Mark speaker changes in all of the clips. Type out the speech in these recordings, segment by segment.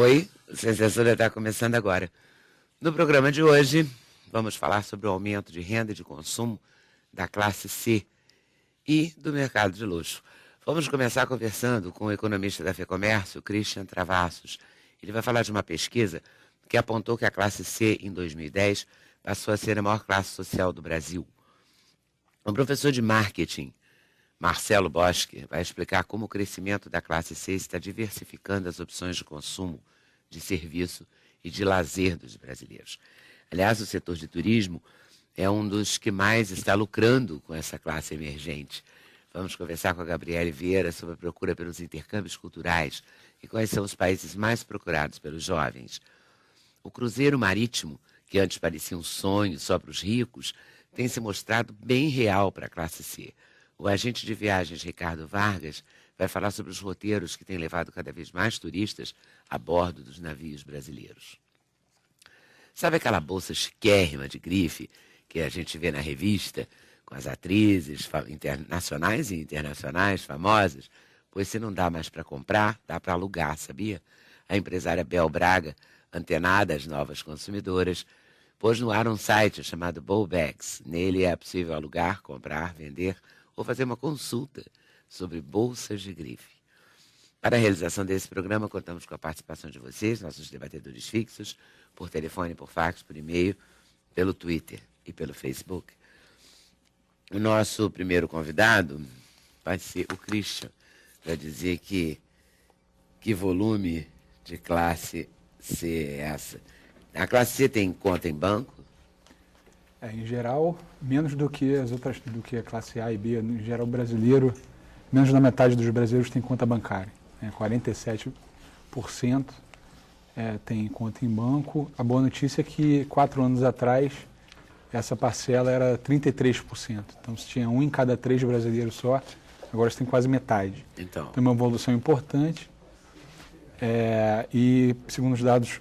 Speaker 1: Oi, o Ciência Sura está começando agora. No programa de hoje, vamos falar sobre o aumento de renda e de consumo da classe C e do mercado de luxo. Vamos começar conversando com o economista da FEComércio, Christian Travassos. Ele vai falar de uma pesquisa que apontou que a classe C, em 2010, passou a ser a maior classe social do Brasil. O professor de marketing, Marcelo Boschi, vai explicar como o crescimento da classe C está diversificando as opções de consumo, de serviço e de lazer dos brasileiros. Aliás, o setor de turismo é um dos que mais está lucrando com essa classe emergente. Vamos conversar com a Gabriele Vieira sobre a procura pelos intercâmbios culturais e quais são os países mais procurados pelos jovens. O cruzeiro marítimo, que antes parecia um sonho só para os ricos, tem se mostrado bem real para a classe C. O agente de viagens Ricardo Vargas vai falar sobre os roteiros que têm levado cada vez mais turistas a bordo dos navios brasileiros. Sabe aquela bolsa chiquérrima de grife que a gente vê na revista, com as atrizes nacionais e internacionais famosas? Pois se não dá mais para comprar, dá para alugar, sabia? A empresária Bel Braga, antenada às novas consumidoras, pôs no ar um site chamado Bowbags. Nele é possível alugar, comprar, vender ou fazer uma consulta sobre bolsas de grife. Para a realização desse programa, contamos com a participação de vocês, nossos debatedores fixos, por telefone, por fax, por e-mail, pelo Twitter e pelo Facebook. O nosso primeiro convidado vai ser o Christian, para dizer que volume de classe C é essa. A classe C tem conta em banco?
Speaker 2: Em geral, menos do que as outras, do que a classe A e B. Em geral, o brasileiro, menos da metade dos brasileiros tem conta bancária. 47% tem conta em banco. A boa notícia é que 4 anos atrás, essa parcela era 33%. Então, se tinha 1 em cada 3 brasileiros só, agora você tem quase metade.
Speaker 1: Então,
Speaker 2: tem uma evolução importante. E, segundo os dados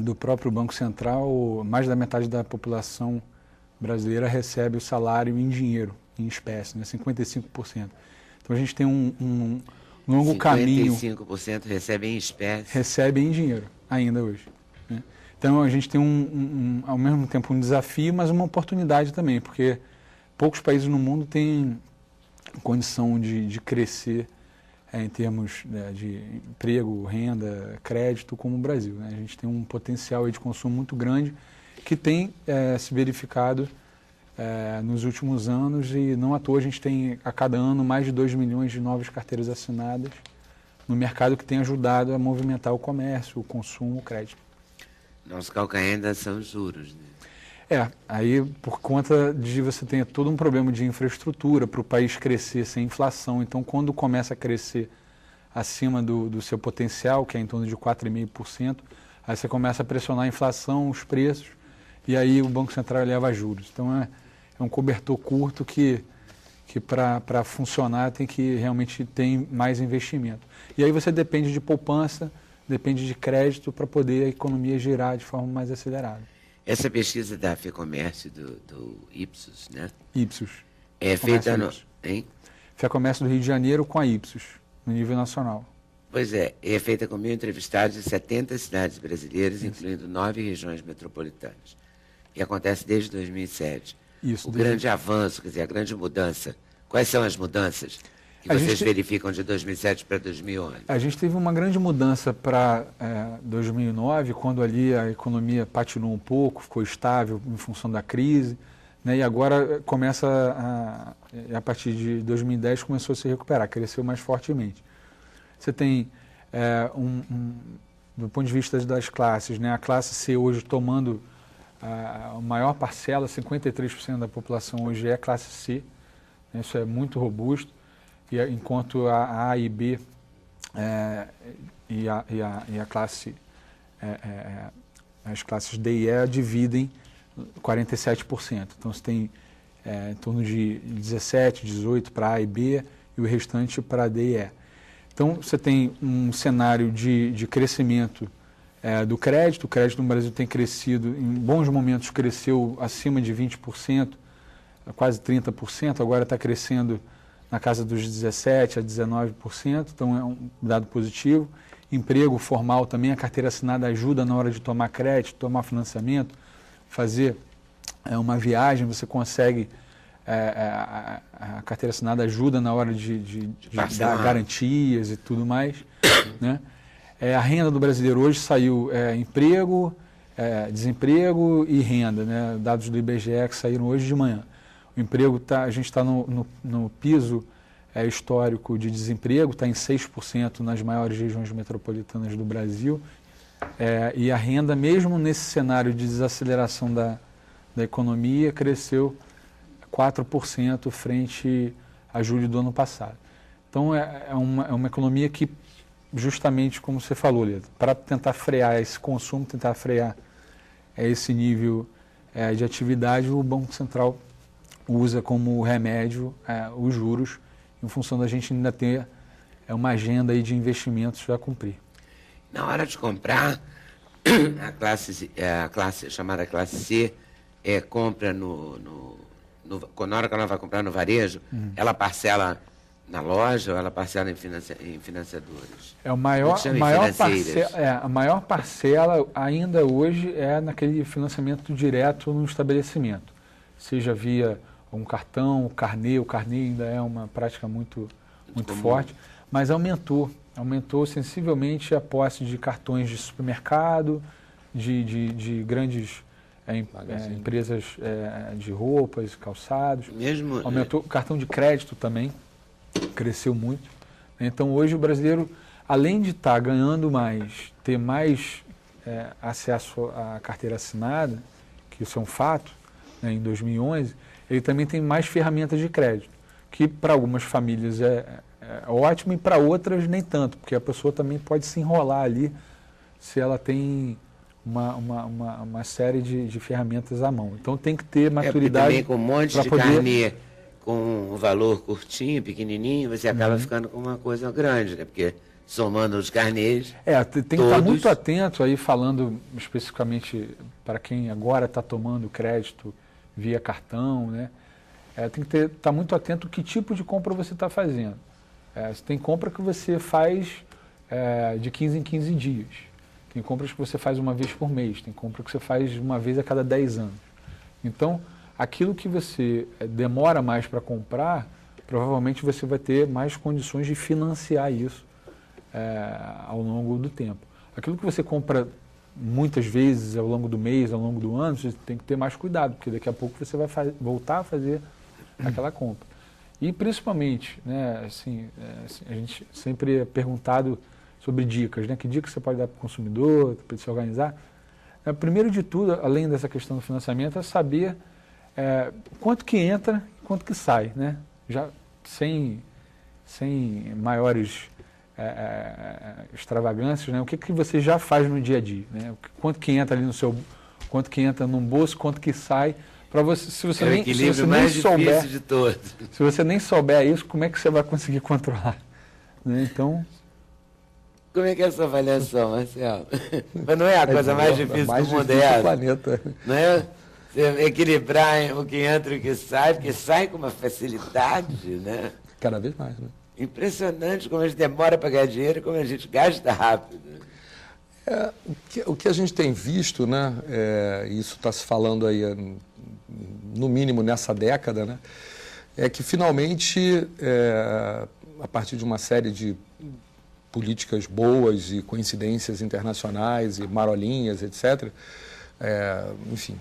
Speaker 2: do próprio Banco Central, mais da metade da população brasileira recebe o salário em dinheiro, em espécie, 55%. Então a gente tem um longo caminho.
Speaker 1: 55% recebem em espécie.
Speaker 2: Recebem em dinheiro, ainda hoje. Né? Então a gente tem ao mesmo tempo um desafio, mas uma oportunidade também, porque poucos países no mundo têm condição de crescer em termos de emprego, renda, crédito, como o Brasil. Né? A gente tem um potencial de consumo muito grande que tem se verificado nos últimos anos e não à toa a gente tem a cada ano mais de 2 milhões de novas carteiras assinadas no mercado que tem ajudado a movimentar o comércio, o consumo, o crédito.
Speaker 1: Nosso calcanhar ainda são os juros, né?
Speaker 2: Aí por conta de você ter todo um problema de infraestrutura para o país crescer sem inflação. Então, quando começa a crescer acima do seu potencial, que é em torno de 4,5%, aí você começa a pressionar a inflação, os preços, e aí o Banco Central eleva juros. Então, é um cobertor curto que para funcionar tem que realmente ter mais investimento. E aí você depende de poupança, depende de crédito para poder a economia girar de forma mais acelerada.
Speaker 1: Essa pesquisa da FEComércio do Ipsos, né?
Speaker 2: Ipsos.
Speaker 1: É feita no... Hein?
Speaker 2: FEComércio do Rio de Janeiro com a Ipsos, no nível nacional.
Speaker 1: Pois é feita com 1.000 entrevistados de 70 cidades brasileiras, incluindo 9 regiões metropolitanas. E acontece desde 2007.
Speaker 2: Isso.
Speaker 1: Grande avanço, quer dizer, a grande mudança. Quais são as mudanças que vocês verificam de 2007 para 2011? A
Speaker 2: gente teve uma grande mudança para 2009, quando ali a economia patinou um pouco, ficou estável em função da crise, né, e agora começa, a partir de 2010, começou a se recuperar, cresceu mais fortemente. Você tem, do ponto de vista das classes, né, a classe C hoje tomando a maior parcela, 53% da população hoje é classe C, né, isso é muito robusto. Enquanto a A e B e a classe, as classes D e E dividem 47%. Então você tem em torno de 17, 18 para A e B e o restante para D e E. Então você tem um cenário de crescimento do crédito. O crédito no Brasil tem crescido, em bons momentos cresceu acima de 20%, quase 30%, agora está crescendo na casa dos 17% a 19%, então é um dado positivo. emprego formal também, a carteira assinada ajuda na hora de tomar crédito, tomar financiamento, fazer uma viagem, você consegue, a carteira assinada ajuda na hora de dar garantias e tudo mais, né? A renda do brasileiro hoje saiu emprego, desemprego e renda, né? Dados do IBGE que saíram hoje de manhã. O emprego, a gente está no piso histórico de desemprego, está em 6% nas maiores regiões metropolitanas do Brasil, e a renda, mesmo nesse cenário de desaceleração da economia, cresceu 4% frente a julho do ano passado. Então, é uma economia que, justamente como você falou, Leda, para tentar frear esse consumo, tentar frear esse nível de atividade, o Banco Central usa como remédio os juros, em função da gente ainda ter uma agenda aí de investimentos a cumprir.
Speaker 1: Na hora de comprar, a classe chamada classe C compra na hora que ela vai comprar no varejo, ela parcela na loja ou ela parcela em financiadores?
Speaker 2: A maior parcela ainda hoje é naquele financiamento direto no estabelecimento, seja via um cartão, o carnê ainda é uma prática muito forte, mas aumentou sensivelmente a posse de cartões de supermercado, de grandes empresas de roupas, calçados.
Speaker 1: Mesmo,
Speaker 2: aumentou o cartão de crédito também, cresceu muito. Então hoje o brasileiro, além de estar ganhando mais, ter mais acesso à carteira assinada, que isso é um fato, né, em 2011, ele também tem mais ferramentas de crédito, que para algumas famílias é ótimo e para outras nem tanto, porque a pessoa também pode se enrolar ali se ela tem uma série de ferramentas à mão. Então tem que ter maturidade.
Speaker 1: Também com um monte de carnê com um valor curtinho, pequenininho, você acaba ficando com uma coisa grande, né? Porque somando os carnês.
Speaker 2: Tem que estar muito atento aí, falando especificamente para quem agora está tomando crédito via cartão, né? Tem que estar muito atento que tipo de compra você está fazendo. Tem compra que você faz de 15 em 15 dias. Tem compras que você faz uma vez por mês. Tem compra que você faz uma vez a cada 10 anos. Então, aquilo que você demora mais para comprar, provavelmente você vai ter mais condições de financiar isso ao longo do tempo. Aquilo que você compra muitas vezes ao longo do mês, ao longo do ano, você tem que ter mais cuidado, porque daqui a pouco você vai voltar a fazer aquela compra. E principalmente, né, a gente sempre é perguntado sobre dicas, né? Que dicas você pode dar para o consumidor, para ele se organizar? Primeiro de tudo, além dessa questão do financiamento, é saber quanto que entra e quanto que sai, né? Já sem maiores extravagâncias, né? O que você já faz no dia a dia, né? Quanto que entra ali no seu, quanto que entra num bolso, quanto que sai, para você, se você nem souber,
Speaker 1: de todos.
Speaker 2: Se você nem souber isso, como é que você vai conseguir controlar, né? Então,
Speaker 1: como é que é essa avaliação, Marcelo? Mas não é a coisa mais difícil do mundo,
Speaker 2: do planeta.
Speaker 1: Não é? Você equilibrar o que entra e o que sai, porque sai com uma facilidade, né?
Speaker 2: Cada vez mais, né?
Speaker 1: Impressionante como a gente demora para ganhar dinheiro e como a gente gasta rápido.
Speaker 3: O que a gente tem visto, né, isso está se falando aí, no mínimo nessa década, né, é que finalmente, a partir de uma série de políticas boas e coincidências internacionais e marolinhas, etc., enfim,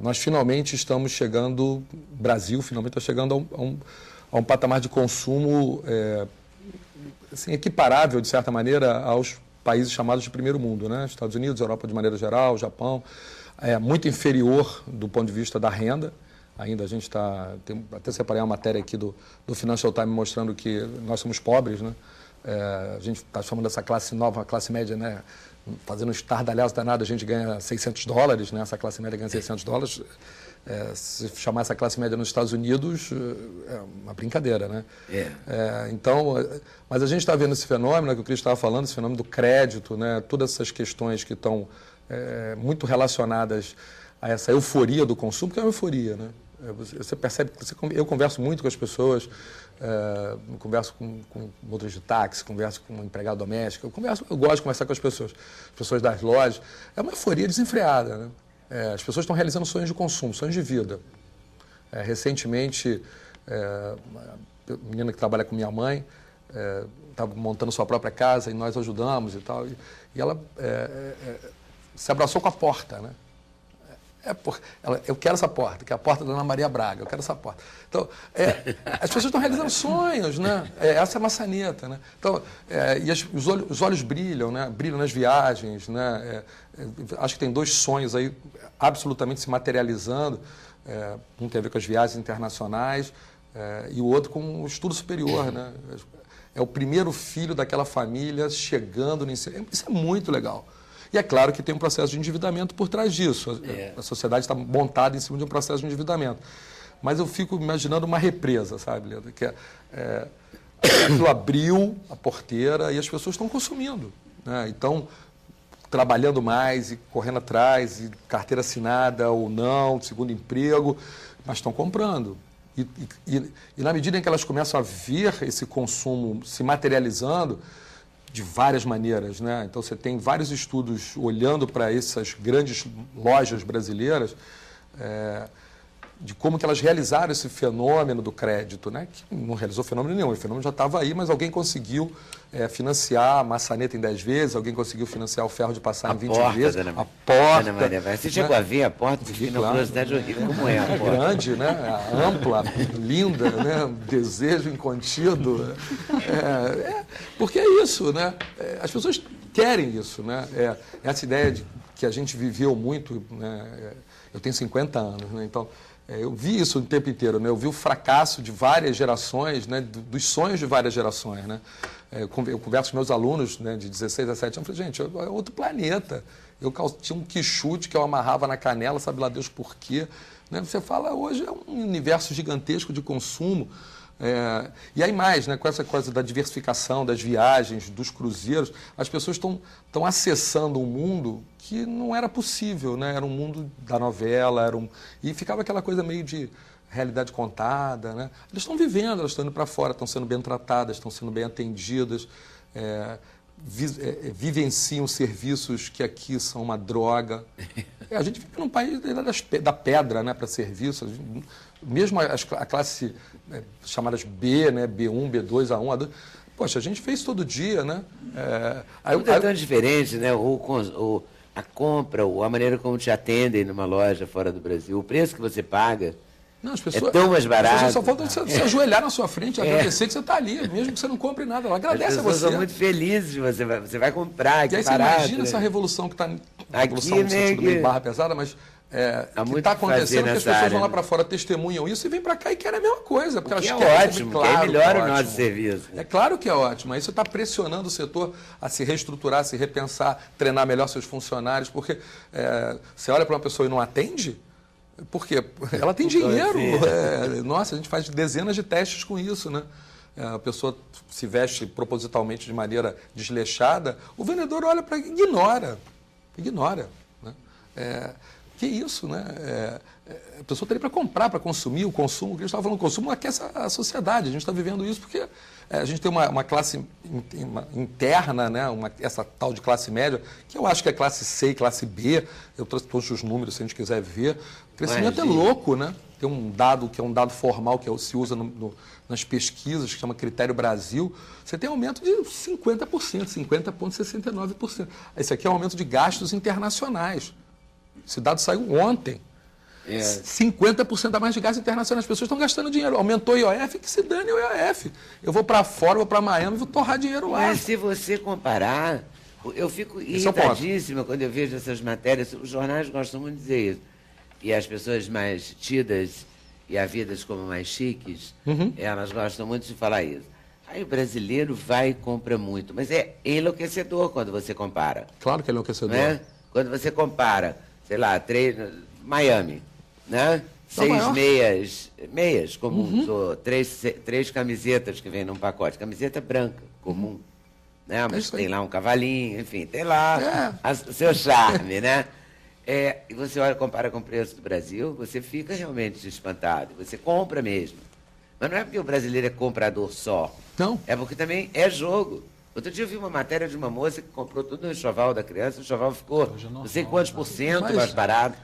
Speaker 3: nós finalmente estamos chegando, o Brasil finalmente está chegando a um patamar de consumo assim, equiparável, de certa maneira, aos países chamados de primeiro mundo, né? Estados Unidos, Europa de maneira geral, Japão, muito inferior do ponto de vista da renda. Ainda a gente está, até separei uma matéria aqui do Financial Times mostrando que nós somos pobres, né? A gente está chamando dessa classe nova, classe média, né? Fazendo um estardalhaço danado, a gente ganha $600, né? Essa classe média ganha $600. Se chamar essa classe média nos Estados Unidos, é uma brincadeira, né? Então, mas a gente está vendo esse fenômeno, que o Cris estava falando, esse fenômeno do crédito, né? Todas essas questões que estão muito relacionadas a essa euforia do consumo, que é uma euforia, né? Você percebe que eu converso muito com as pessoas, converso com motoristas de táxi, converso com um empregado doméstico, eu gosto de conversar com as pessoas das lojas. É uma euforia desenfreada, né? As pessoas estão realizando sonhos de consumo, sonhos de vida. Recentemente, a menina que trabalha com minha mãe estava montando sua própria casa e nós ajudamos e tal. E ela se abraçou com a porta, né? Eu quero essa porta, que é a porta da Ana Maria Braga, eu quero essa porta. Então, as pessoas estão realizando sonhos, né? Essa é a maçaneta, né? Então, e os olhos brilham, né? Brilham nas viagens, né? Acho que tem 2 sonhos aí absolutamente se materializando. Um tem a ver com as viagens internacionais e o outro com o estudo superior, né? É o primeiro filho daquela família chegando no ensino. Isso é muito legal. E é claro que tem um processo de endividamento por trás disso. A sociedade está montada em cima de um processo de endividamento. Mas eu fico imaginando uma represa, sabe, Leandro? Que aquilo abriu a porteira e as pessoas estão consumindo, né? Então, trabalhando mais e correndo atrás, e carteira assinada ou não, segundo emprego, mas estão comprando. E na medida em que elas começam a ver esse consumo se materializando, de várias maneiras, né? Então você tem vários estudos olhando para essas grandes lojas brasileiras de como que elas realizaram esse fenômeno do crédito, né? Que não realizou fenômeno nenhum, o fenômeno já estava aí, mas alguém conseguiu financiar a maçaneta em 10 vezes, alguém conseguiu financiar o ferro de passar em 20 vezes. A porta.
Speaker 1: Você chegou a ver a porta? Fiquei na curiosidade horrível. Como é a porta?
Speaker 3: Grande, né? Ampla, linda, né? Desejo incontido. Porque é isso, né? As pessoas querem isso, né? Essa ideia de que a gente viveu muito, né? Eu tenho 50 anos, né? Então, eu vi isso o tempo inteiro, né? Eu vi o fracasso de várias gerações, né? Dos sonhos de várias gerações, né? Eu converso com meus alunos, né, de 16 a 17 anos, eu falei, gente, é outro planeta. Eu tinha um quichute que eu amarrava na canela, sabe lá Deus por quê. Né? Você fala, hoje é um universo gigantesco de consumo. E aí mais, né, com essa coisa da diversificação, das viagens, dos cruzeiros, as pessoas estão acessando um mundo que não era possível, né? Era um mundo da novela, e ficava aquela coisa meio de realidade contada, né? Elas estão vivendo, elas estão indo para fora, estão sendo bem tratadas, estão sendo bem atendidas, vivenciam serviços que aqui são uma droga. A gente vive num país da pedra, né, para serviços. Mesmo a classe chamadas B, né, B1, B2, A1, A2, poxa, a gente fez todo dia, né?
Speaker 1: Tudo é tão diferente, né? A compra, a maneira como te atendem numa loja fora do Brasil, o preço que você paga.
Speaker 3: Não, as pessoas,
Speaker 1: é tão mais barato.
Speaker 3: As pessoas só faltam se ajoelhar na sua frente e agradecer que você está ali, mesmo que você não compre nada. Ela agradece a você.
Speaker 1: As pessoas são muito felizes, você vai comprar.
Speaker 3: E aí você imagina essa revolução que está... Revolução no sentido meio barra pesada, mas... que está acontecendo, que as pessoas vão lá para fora, testemunham isso e vêm para cá e querem a mesma coisa. Porque elas querem,
Speaker 1: ótimo,
Speaker 3: claro,
Speaker 1: que aí melhora o nosso serviço.
Speaker 3: É claro que é ótimo. Aí você está pressionando o setor a se reestruturar, a se repensar, treinar melhor seus funcionários, porque você olha para uma pessoa e não atende... Por quê? Ela tem dinheiro. Nossa, a gente faz dezenas de testes com isso, né? A pessoa se veste propositalmente de maneira desleixada, o vendedor olha para ignora. Né? Que isso, né? A pessoa teria para comprar, para consumir, o consumo, que a gente estava falando, o consumo aquece a sociedade. A gente está vivendo isso porque a gente tem uma classe interna, né? Essa tal de classe média, que eu acho que é classe C e classe B. Eu trouxe todos os números, se a gente quiser ver. O crescimento é louco, né? Tem um dado que é um dado formal que se usa nas pesquisas, que chama Critério Brasil. Você tem aumento de 50%, 50,69%. Esse aqui é um aumento de gastos internacionais. Esse dado saiu ontem. 50% a mais de gastos internacionais. As pessoas estão gastando dinheiro. Aumentou o IOF, que se dane o IOF. Eu vou para fora, vou para Miami e vou torrar dinheiro lá.
Speaker 1: Mas se você comparar, eu fico irritadíssima quando eu vejo essas matérias. Os jornais gostam muito de dizer isso. E as pessoas mais tidas e havidas como mais chiques, elas gostam muito de falar isso. Aí o brasileiro vai e compra muito. Mas é enlouquecedor quando você compara.
Speaker 3: Claro que é enlouquecedor.
Speaker 1: Né? Quando você compara, sei lá, Miami, né? 6 meias comuns, ou 3 camisetas que vem num pacote. Camiseta branca, comum. Né? Mas tem lá um cavalinho, enfim, tem lá o seu charme, né? E você olha, compara com o preço do Brasil, você fica realmente espantado. Você compra mesmo. Mas não é porque o brasileiro é comprador só.
Speaker 3: Não.
Speaker 1: É porque também é jogo. Outro dia eu vi uma matéria de uma moça que comprou tudo no enxoval da criança, o enxoval ficou não sei quantos por cento mais barato.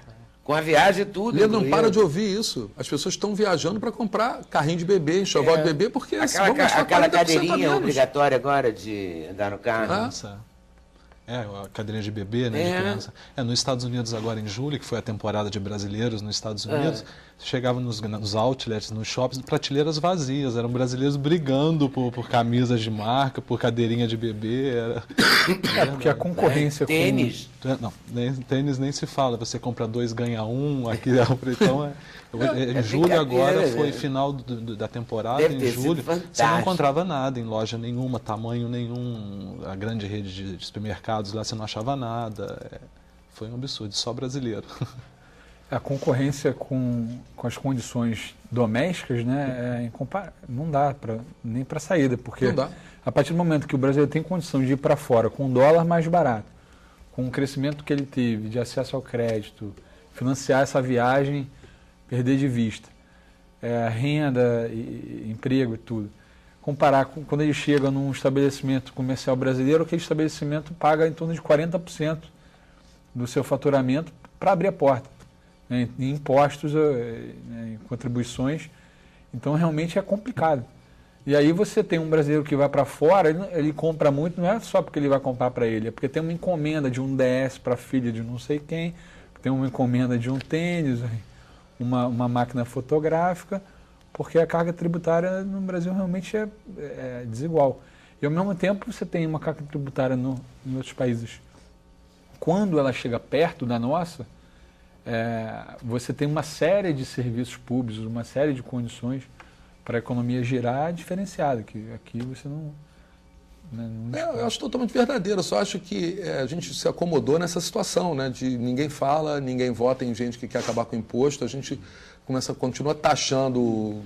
Speaker 1: Com a viagem e tudo.
Speaker 3: Leandro, não para de ouvir isso. As pessoas estão viajando para comprar carrinho de bebê, enxoval de bebê, porque
Speaker 1: aquela cadeirinha obrigatória agora de andar no carro.
Speaker 4: A cadeirinha de bebê, né, de criança. Nos Estados Unidos agora em julho, que foi a temporada de brasileiros nos Estados Unidos, chegava nos outlets, nos shoppings, prateleiras vazias. Eram brasileiros brigando por camisas de marca, por cadeirinha de bebê.
Speaker 2: Porque a concorrência
Speaker 1: tênis.
Speaker 4: Não, tênis nem se fala. Você compra 2, ganha 1. Aqui, então, em julho agora foi final da temporada.
Speaker 1: Deve
Speaker 4: em julho você não
Speaker 1: fantástico.
Speaker 4: encontrava nada em loja nenhuma, tamanho nenhum. A grande rede de supermercados lá você não achava nada. Foi um absurdo, só brasileiro.
Speaker 2: A concorrência com as condições domésticas, né, não dá nem para saída, porque a partir do momento que o brasileiro tem condição de ir para fora com um dólar mais barato, com o crescimento que ele teve de acesso ao crédito, financiar essa viagem, perder de vista, renda, emprego e tudo, comparar com quando ele chega num estabelecimento comercial brasileiro, aquele estabelecimento paga em torno de 40% do seu faturamento para abrir a porta, né, em impostos, em contribuições. Então realmente é complicado. E aí você tem um brasileiro que vai para fora, ele compra muito, não é só porque ele vai comprar para ele, é porque tem uma encomenda de um DS para a filha de não sei quem, tem uma encomenda de um tênis, uma máquina fotográfica, porque a carga tributária no Brasil realmente é desigual. E ao mesmo tempo você tem uma carga tributária em outros países. Quando ela chega perto da nossa, você tem uma série de serviços públicos, uma série de condições para a economia girar diferenciada, que aqui você não
Speaker 3: eu acho totalmente verdadeiro, eu só acho que a gente se acomodou nessa situação, né, de ninguém fala, ninguém vota em gente que quer acabar com o imposto, a gente continua taxando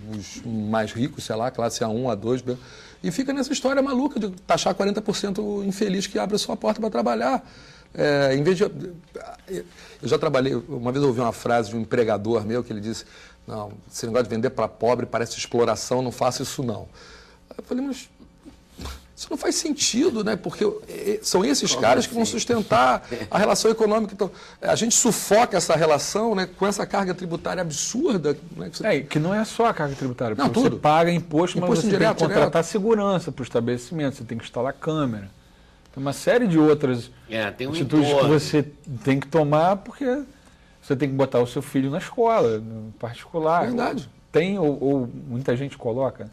Speaker 3: os mais ricos, sei lá, classe A1, A2, e fica nessa história maluca de taxar 40% infeliz que abre a sua porta para trabalhar. Em vez de... Eu já trabalhei, uma vez eu ouvi uma frase de um empregador meu que ele disse: não, esse negócio de vender para pobre parece exploração, não faça isso não. Eu falei, mas isso não faz sentido, né? Porque são esses caras que vão sustentar a relação econômica. Então, a gente sufoca essa relação, né, com essa carga tributária absurda. Né,
Speaker 2: que não é só a carga tributária,
Speaker 3: não,
Speaker 2: porque
Speaker 3: tudo.
Speaker 2: Você paga imposto, mas você
Speaker 3: indireto,
Speaker 2: tem que contratar segurança para o estabelecimento, você tem que instalar câmera. Tem uma série de outras atitudes que você tem que tomar, porque você tem que botar o seu filho na escola, no particular.
Speaker 3: Verdade.
Speaker 2: Tem, ou muita gente coloca,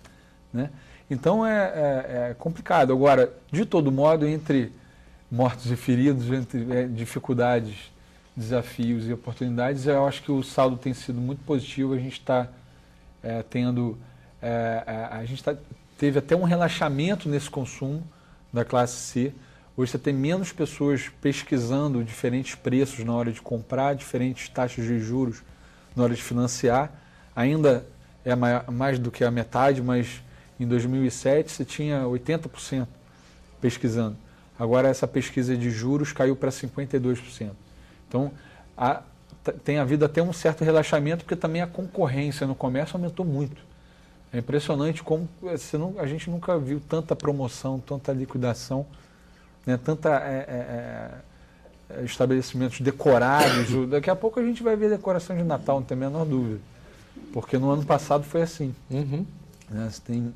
Speaker 2: né? Então é complicado. Agora, de todo modo, entre mortos e feridos, entre dificuldades, desafios e oportunidades, eu acho que o saldo tem sido muito positivo. A gente está tendo... teve até um relaxamento nesse consumo da classe C. Hoje você tem menos pessoas pesquisando diferentes preços na hora de comprar, diferentes taxas de juros na hora de financiar. Ainda é mais do que a metade, mas em 2007 você tinha 80% pesquisando. Agora essa pesquisa de juros caiu para 52%. Então tem havido até um certo relaxamento, porque também a concorrência no comércio aumentou muito. É impressionante como a gente nunca viu tanta promoção, tanta liquidação, né, estabelecimentos decorados. Daqui a pouco a gente vai ver decoração de Natal, não tem a menor dúvida. Porque no ano passado foi assim.
Speaker 3: Uhum.
Speaker 2: Né, você tem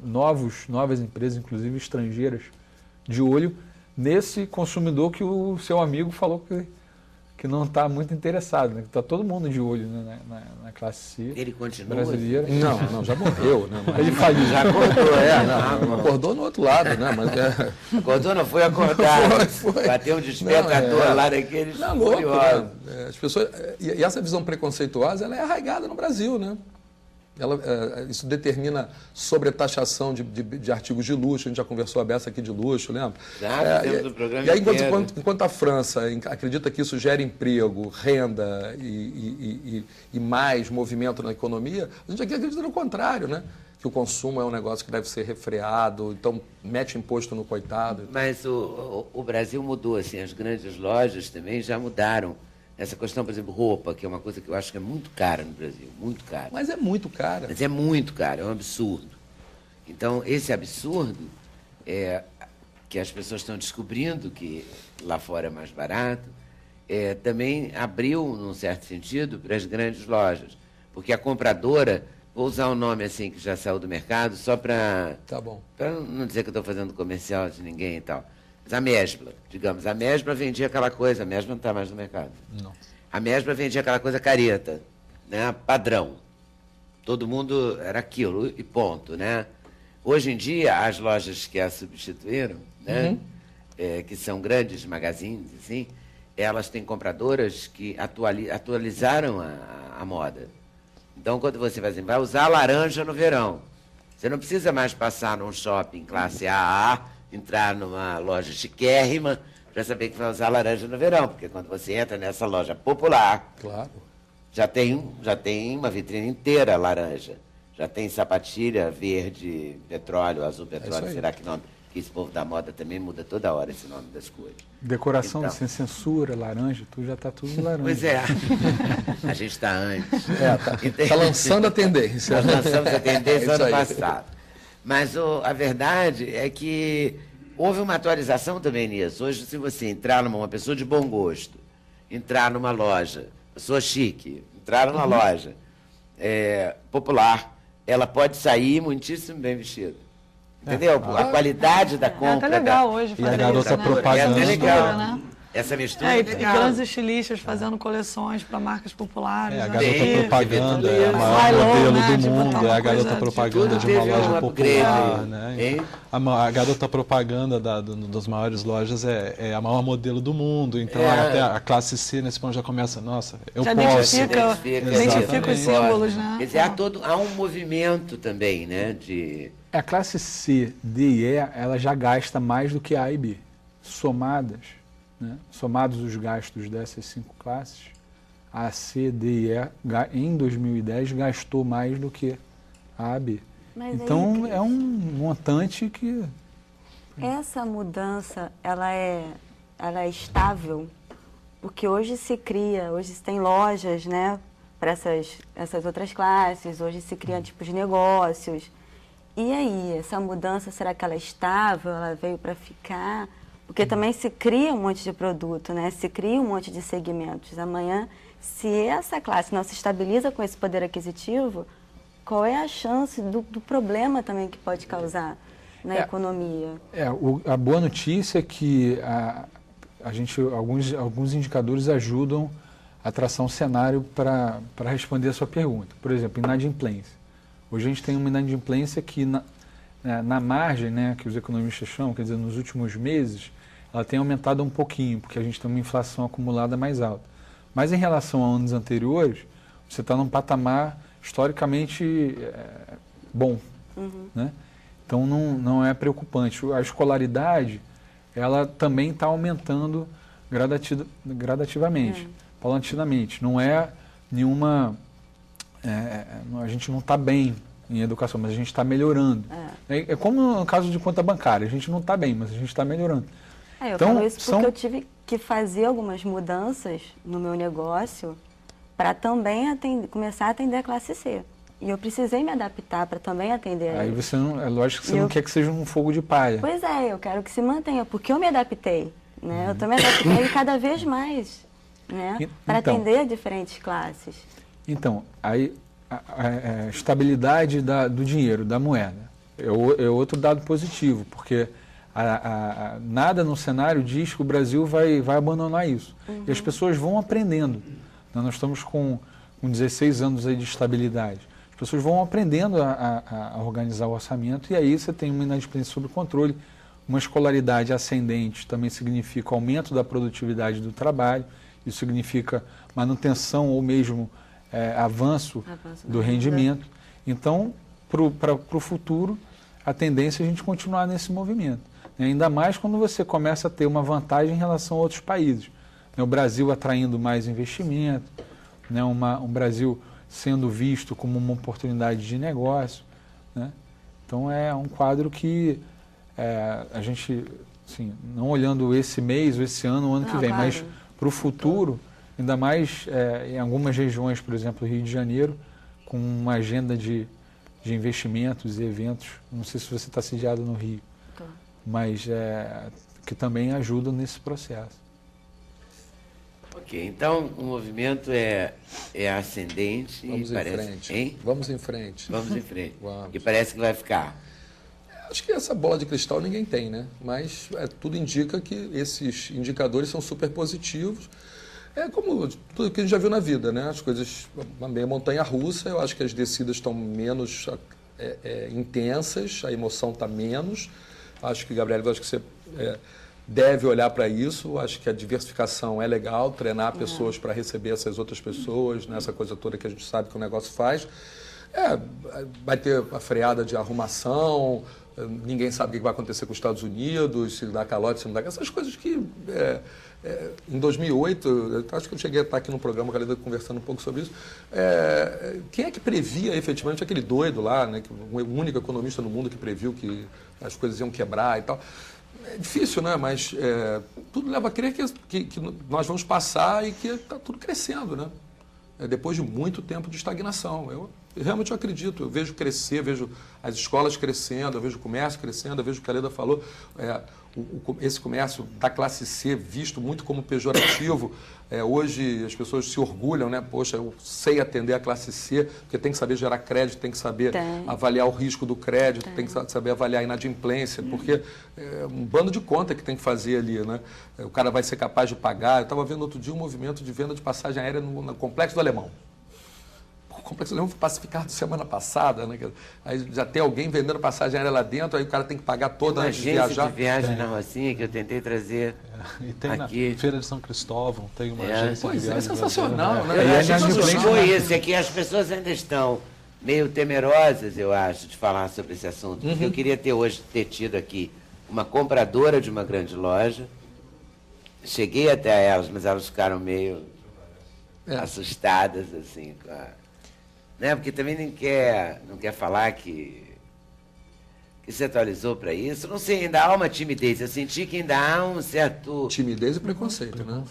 Speaker 2: novas empresas, inclusive estrangeiras, de olho nesse consumidor que o seu amigo falou que não está muito interessado. Né? Está todo mundo de olho, né, na classe C.
Speaker 1: Ele continua
Speaker 2: brasileira.
Speaker 3: Não, já morreu. Né? Mas...
Speaker 2: Ele faliu.
Speaker 1: Já acordou,
Speaker 3: acordou no outro lado, né? Mas,
Speaker 1: acordou, não foi acordar.
Speaker 3: Foi.
Speaker 1: Bateu um despertador lá daqueles.
Speaker 3: Não, louco, né? As pessoas, e essa visão preconceituosa, ela é arraigada no Brasil, né? Isso determina sobretaxação de artigos de luxo. A gente já conversou a beça aqui de luxo, lembra? E aí, enquanto a França acredita que isso gera emprego, renda e mais movimento na economia, a gente aqui acredita no contrário, né? Que o consumo é um negócio que deve ser refreado, então mete imposto no coitado.
Speaker 1: Mas o Brasil mudou, assim, as grandes lojas também já mudaram Essa questão, por exemplo, roupa, que é uma coisa que eu acho que é muito cara no Brasil, muito cara.
Speaker 3: Mas é muito cara.
Speaker 1: Mas é muito caro, é um absurdo. Então, esse absurdo é que as pessoas estão descobrindo que lá fora é mais barato, também abriu, num certo sentido, para as grandes lojas. Porque a compradora, vou usar um nome assim que já saiu do mercado, só para
Speaker 3: Tá bom.
Speaker 1: não dizer que eu estou fazendo comercial de ninguém e tal. Mas a Mesbla, digamos, a Mesbla vendia aquela coisa, a Mesbla não está mais no mercado.
Speaker 4: Não.
Speaker 1: A Mesbla vendia aquela coisa careta, né? Padrão. Todo mundo era aquilo e ponto, né? Hoje em dia, as lojas que a substituíram, né? Que são grandes magazines, assim, elas têm compradoras que atualizaram a moda. Então, quando você vai usar laranja no verão, você não precisa mais passar num shopping classe AA, entrar numa loja chiquérrima para saber que vai usar laranja no verão, porque quando você entra nessa loja popular,
Speaker 3: Claro.
Speaker 1: já tem uma vitrine inteira laranja. Já tem sapatilha verde, petróleo, azul petróleo,
Speaker 3: aí.
Speaker 1: será que nome? Que esse povo da moda também muda toda hora esse nome das cores.
Speaker 2: Decoração
Speaker 1: Então.
Speaker 2: sem censura, laranja, tudo já está tudo laranja.
Speaker 1: Pois é, a gente está antes.
Speaker 3: Tá lançando a tendência.
Speaker 1: Nós lançamos a tendência
Speaker 3: É isso
Speaker 1: ano
Speaker 3: aí.
Speaker 1: passado. Mas a verdade é que houve uma atualização também nisso. Hoje, se você entrar uma pessoa de bom gosto, entrar numa loja, pessoa chique, entrar numa loja popular, ela pode sair muitíssimo bem vestida. Entendeu? A qualidade da
Speaker 5: É
Speaker 1: compra.
Speaker 5: até legal hoje
Speaker 4: E a
Speaker 5: fazer
Speaker 4: garota
Speaker 5: isso, né?
Speaker 4: propaganda.
Speaker 1: É até legal.
Speaker 5: Mistura, né?
Speaker 1: Essa mistura
Speaker 5: E
Speaker 1: é legal.
Speaker 5: grandes estilistas fazendo coleções para marcas populares.
Speaker 4: A
Speaker 5: né?
Speaker 4: garota
Speaker 1: Tem,
Speaker 4: propaganda
Speaker 1: tem
Speaker 4: é a
Speaker 1: tudo
Speaker 4: maior
Speaker 5: isso.
Speaker 4: modelo
Speaker 5: Né,
Speaker 4: do
Speaker 5: de botar
Speaker 4: mundo,
Speaker 5: uma
Speaker 4: é a garota
Speaker 5: coisa-
Speaker 4: propaganda
Speaker 1: tudo
Speaker 4: de uma
Speaker 1: teve
Speaker 4: loja
Speaker 1: um
Speaker 4: popular.
Speaker 1: upgrade,
Speaker 4: Né?
Speaker 1: hein?
Speaker 4: A garota propaganda das maiores lojas é a maior modelo do mundo, então até a classe C nesse ponto já começa, nossa, eu
Speaker 5: Já
Speaker 4: posso.
Speaker 5: identifica os símbolos, né?
Speaker 1: Quer dizer, há um movimento também, né?
Speaker 2: A classe C, D e E, ela já gasta mais do que a e B. Somadas, né? Somados os gastos dessas 5 classes, a C, D e E, em 2010, gastou mais do que a B.
Speaker 6: Mas
Speaker 2: Então,
Speaker 6: aí,
Speaker 2: é um montante que...
Speaker 6: essa mudança, ela é estável, porque hoje se tem lojas, né, para essas outras classes, hoje se criam tipos de negócios. E aí, essa mudança, será que ela é estável? Ela veio para ficar? Porque também se cria um monte de produto, né? Se cria um monte de segmentos. Amanhã, se essa classe não se estabiliza com esse poder aquisitivo, qual é a chance do problema também que pode causar na economia?
Speaker 2: A boa notícia é que alguns indicadores ajudam a traçar um cenário para responder a sua pergunta. Por exemplo, inadimplência. Hoje a gente tem uma inadimplência que na margem, né, que os economistas chamam, quer dizer, nos últimos meses, ela tem aumentado um pouquinho, porque a gente tem uma inflação acumulada mais alta. Mas em relação a anos anteriores, você está num patamar historicamente bom. Né? Então não é preocupante. A escolaridade, ela também está aumentando gradativamente, paulatinamente. Não é nenhuma... a gente não está bem em educação, mas a gente está melhorando. É como no caso de conta bancária, a gente não está bem, mas a gente está melhorando.
Speaker 6: Eu
Speaker 2: Então,
Speaker 6: falo isso porque eu tive que fazer algumas mudanças no meu negócio para também começar a atender a classe C. E eu precisei me adaptar para também atender a
Speaker 2: Aí
Speaker 6: eles.
Speaker 2: você não, é lógico que você não quer que seja um fogo de palha.
Speaker 6: Pois é, eu quero que se mantenha, porque eu me adaptei. Né? Eu estou me adaptando cada vez mais, né? Para
Speaker 2: Então.
Speaker 6: atender diferentes classes.
Speaker 2: Então, aí a estabilidade do dinheiro, da moeda, é outro dado positivo, porque nada no cenário diz que o Brasil vai abandonar isso. E as pessoas vão aprendendo. Nós estamos com 16 anos aí de estabilidade. As pessoas vão aprendendo a organizar o orçamento e aí você tem uma inadimplência sob controle. Uma escolaridade ascendente também significa aumento da produtividade do trabalho, isso significa manutenção ou mesmo avanço do rendimento. Então, para o futuro, a tendência é a gente continuar nesse movimento. Ainda mais quando você começa a ter uma vantagem em relação a outros países. O Brasil atraindo mais investimento, né? Um Brasil sendo visto como uma oportunidade de negócio. Né? Então, é um quadro que a gente, assim, não olhando esse mês, ou esse ano, o ano que vem,
Speaker 6: claro.
Speaker 2: mas para o futuro, Ainda mais em algumas regiões, por exemplo, Rio de Janeiro, com uma agenda de investimentos e eventos. Não sei se você está sediado no Rio, mas que também ajudam nesse processo.
Speaker 1: Ok, então o movimento é ascendente.
Speaker 3: Vamos em frente.
Speaker 1: Hein?
Speaker 3: Vamos em frente.
Speaker 1: Vamos em frente.
Speaker 3: Vamos.
Speaker 1: E parece que vai ficar.
Speaker 3: Acho que essa bola de cristal ninguém tem, né? Mas tudo indica que esses indicadores são super positivos. É como tudo que a gente já viu na vida, né? As coisas, uma meia montanha russa, eu acho que as descidas estão menos intensas, a emoção está menos. Acho que, Gabriel, acho que você deve olhar para isso. Acho que a diversificação é legal, treinar pessoas para receber essas outras pessoas, né? Essa coisa toda que a gente sabe que o negócio faz. Vai ter a freada de arrumação, ninguém sabe o que vai acontecer com os Estados Unidos, se dá calote, se não dá. Essas coisas que, em 2008, acho que eu cheguei a estar aqui no programa, conversando um pouco sobre isso, quem é que previa efetivamente aquele doido lá, né, o único economista no mundo que previu que as coisas iam quebrar e tal. É difícil, né? Mas tudo leva a crer que nós vamos passar e que está tudo crescendo, né? Depois de muito tempo de estagnação. Eu realmente acredito, eu vejo crescer, vejo as escolas crescendo, eu vejo o comércio crescendo, eu vejo o que a Leda falou, esse comércio da classe C visto muito como pejorativo. Hoje as pessoas se orgulham, né? Poxa, eu sei atender a classe C, porque tem que saber gerar crédito, tem que saber avaliar o risco do crédito, tem que saber avaliar a inadimplência, porque é um bando de conta que tem que fazer ali, né? O cara vai ser capaz de pagar. Eu estava vendo outro dia um movimento de venda de passagem aérea no Complexo do Alemão. O Complexo do Alemão foi pacificado semana passada, né? Aí já tem alguém vendendo passagem aérea lá dentro, aí o cara tem que pagar toda antes de viajar.
Speaker 1: De viagem na Rocinha que eu tentei trazer
Speaker 4: E tem
Speaker 1: aqui.
Speaker 4: Na Feira de São Cristóvão, tem uma agência de
Speaker 3: Pois
Speaker 4: viagens
Speaker 3: sensacional,
Speaker 4: brasileira.
Speaker 3: né?
Speaker 1: Eu acho que
Speaker 2: sensacional.
Speaker 1: foi isso, é que as pessoas ainda estão meio temerosas, eu acho, de falar sobre esse assunto. Porque eu queria ter tido aqui uma compradora de uma grande loja. Cheguei até elas, mas elas ficaram meio assustadas, assim, né? Porque também não quer falar que se atualizou para isso. Não sei, ainda há uma timidez. Eu senti que ainda há um certo...
Speaker 3: Timidez e preconceito, né?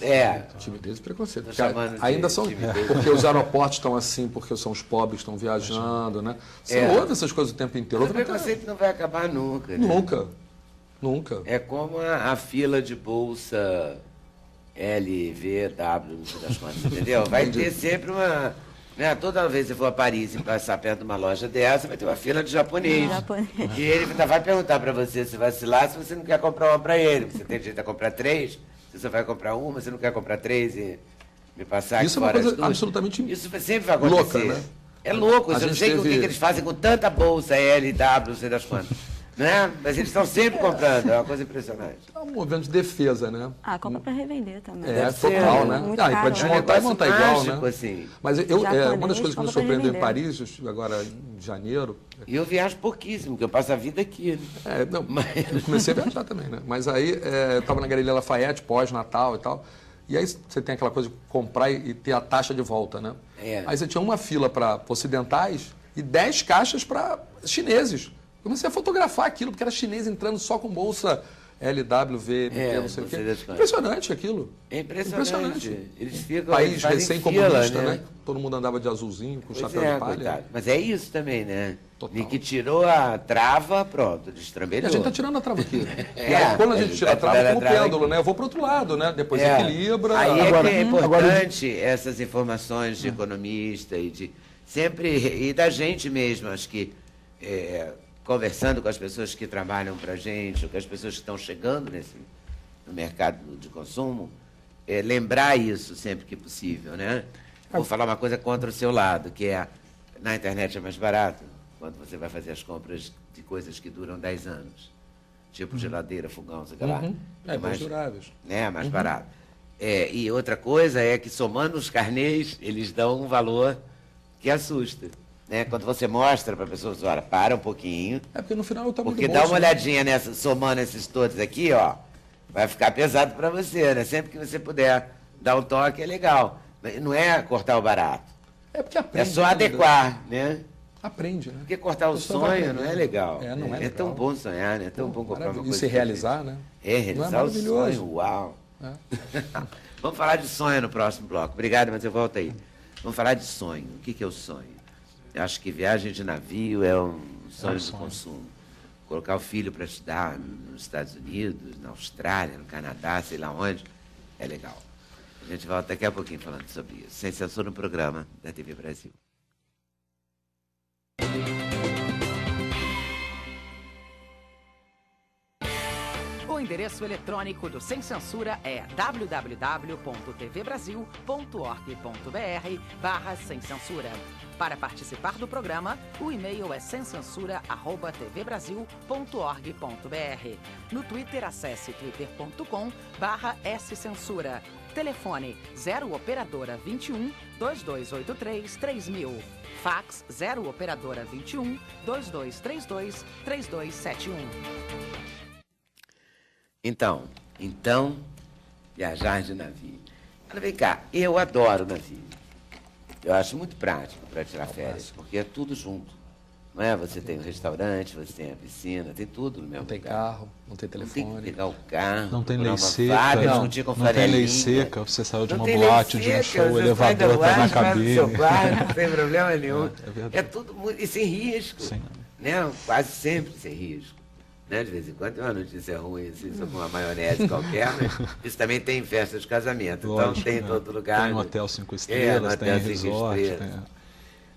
Speaker 3: Timidez e preconceito.
Speaker 1: Tô chamando de
Speaker 3: Ainda são...
Speaker 1: timidez.
Speaker 3: Porque os aeroportos estão assim, porque são os pobres que estão viajando, né? Você ouve essas coisas o tempo inteiro.
Speaker 1: Mas o preconceito não vai acabar nunca, né?
Speaker 3: Nunca.
Speaker 1: É como a fila de bolsa LVW, não sei das quantas, entendeu? Vai ter sempre uma... Né? Toda vez que você for a Paris e passar perto de uma loja dessa, vai ter uma fila de japonês. E ele ainda vai perguntar para você se vacilar, se você não quer comprar uma para ele. Você tem direito a comprar 3, você só vai comprar uma, você não quer comprar 3 e me passar
Speaker 3: Isso é uma coisa absolutamente
Speaker 1: Isso sempre vai acontecer.
Speaker 3: louca, né?
Speaker 1: É louco, eu não sei o que
Speaker 3: teve...
Speaker 1: eles fazem com tanta bolsa LW, não sei das quantas. Né? Mas eles estão sempre comprando, é uma coisa impressionante.
Speaker 3: É um movimento de defesa, né?
Speaker 6: Compra para revender também.
Speaker 3: Total, né?
Speaker 6: Muito
Speaker 3: E para
Speaker 6: caro.
Speaker 3: desmontar e montar igual, né?
Speaker 1: Assim.
Speaker 3: Mas uma das coisas que me
Speaker 6: compra pra
Speaker 3: surpreendeu em
Speaker 6: revender.
Speaker 3: Paris, agora em janeiro...
Speaker 1: E eu viajo pouquíssimo, porque eu passo a vida aqui. Né?
Speaker 3: Eu comecei a viajar também, né? Mas aí eu estava na Galeria Lafayette, pós-Natal e tal, e aí você tem aquela coisa de comprar e ter a taxa de volta, né? Aí você tinha uma fila para ocidentais e 10 caixas para chineses. Comecei a fotografar aquilo, porque era chinês entrando só com bolsa LWV, não sei o quê. Impressionante aquilo.
Speaker 1: É impressionante. Eles ficam...
Speaker 3: País
Speaker 1: fazem
Speaker 3: recém-comunista,
Speaker 1: fila,
Speaker 3: né? Todo mundo andava de azulzinho, com chapéu de palha.
Speaker 1: Coitado. Mas é isso também, né?
Speaker 3: Total.
Speaker 1: E que tirou a trava, pronto, destrambelhou.
Speaker 3: E a gente está tirando a trava aqui. E aí, quando a gente tira a trava,
Speaker 1: tirando a
Speaker 3: como
Speaker 1: trava
Speaker 3: pêndulo,
Speaker 1: aqui.
Speaker 3: né? Eu vou para o outro lado, né? Depois equilibra.
Speaker 1: Aí
Speaker 2: Agora-
Speaker 1: é que é importante essas informações de economista e de... Sempre... E da gente mesmo, acho que... conversando com as pessoas que trabalham para a gente, ou com as pessoas que estão chegando no mercado de consumo, lembrar isso sempre que possível, né? Vou falar uma coisa contra o seu lado, que na internet é mais barato, quando você vai fazer as compras de coisas que duram 10 anos. Tipo geladeira, fogão, sei lá.
Speaker 3: Mais duráveis.
Speaker 1: Mais barato. E outra coisa é que, somando os carnês, eles dão um valor que assusta. Né? Quando você mostra para a pessoa, você olha, para um pouquinho.
Speaker 3: Porque no final eu estou
Speaker 1: Porque dá uma olhadinha nessa, somando esses todos aqui, ó, vai ficar pesado para você, né? Sempre que você puder dar um toque, é legal. Não é cortar o barato.
Speaker 3: É porque aprende.
Speaker 1: É só adequar, né?
Speaker 3: Aprende, né?
Speaker 1: Porque cortar o sonho não é legal.
Speaker 3: Não é
Speaker 1: tão
Speaker 3: legal.
Speaker 1: bom sonhar, né? É tão bom comprar uma coisa.
Speaker 3: E se realizar, né?
Speaker 1: Realizar
Speaker 3: Não é
Speaker 1: o sonho, uau. Vamos falar de sonho no próximo bloco. Obrigado, mas eu volto aí. Vamos falar de sonho. O que é o sonho? Eu acho que viagem de navio é um sonho de consumo. Colocar o filho para estudar nos Estados Unidos, na Austrália, no Canadá, sei lá onde, é legal. A gente volta daqui a pouquinho falando sobre isso. Sem Censura no programa da TV Brasil.
Speaker 7: O endereço eletrônico do Sem Censura é www.tvbrasil.org.br/sem censura. Para participar do programa, o e-mail é semcensura@tvbrasil.org.br. No Twitter, acesse twitter.com/scensura. Telefone 0 operadora 21 2283 3000. Fax 0 operadora 21 2232 3271.
Speaker 1: Então, viajar de navio. Olha, vem cá, eu adoro navio. Eu acho muito prático para tirar férias, porque é tudo junto. Não é? Você tem o restaurante, você tem a piscina, tem tudo no mesmo lugar.
Speaker 3: Não tem carro, não tem
Speaker 1: Não
Speaker 3: telefone.
Speaker 1: tem que pegar o carro.
Speaker 4: Não tem
Speaker 1: procurar
Speaker 4: lei
Speaker 1: uma
Speaker 4: seca,
Speaker 1: vaga,
Speaker 4: não
Speaker 1: discutir com
Speaker 4: tem lei
Speaker 1: Farelinha.
Speaker 4: seca, você saiu de
Speaker 1: Não
Speaker 4: uma
Speaker 1: tem lei
Speaker 4: boate, de um
Speaker 1: seca,
Speaker 4: show, o
Speaker 1: você
Speaker 4: elevador
Speaker 1: sai da
Speaker 4: está na
Speaker 1: boate, vai no
Speaker 4: cabine.
Speaker 1: seu quarto, não tem problema nenhum.
Speaker 4: É verdade.
Speaker 1: É tudo muito, e sem risco.
Speaker 4: Sim.
Speaker 1: Né? Quase sempre sem risco. Né? De vez em quando tem uma notícia ruim, assim, sobre uma maionese qualquer, né? Isso também tem em festa de casamento.
Speaker 4: Lógico,
Speaker 1: então tem em todo lugar.
Speaker 4: Tem um
Speaker 1: né?
Speaker 4: hotel 5
Speaker 1: no
Speaker 4: estrelas, tem
Speaker 1: hotel 5
Speaker 4: resort.
Speaker 1: estrelas.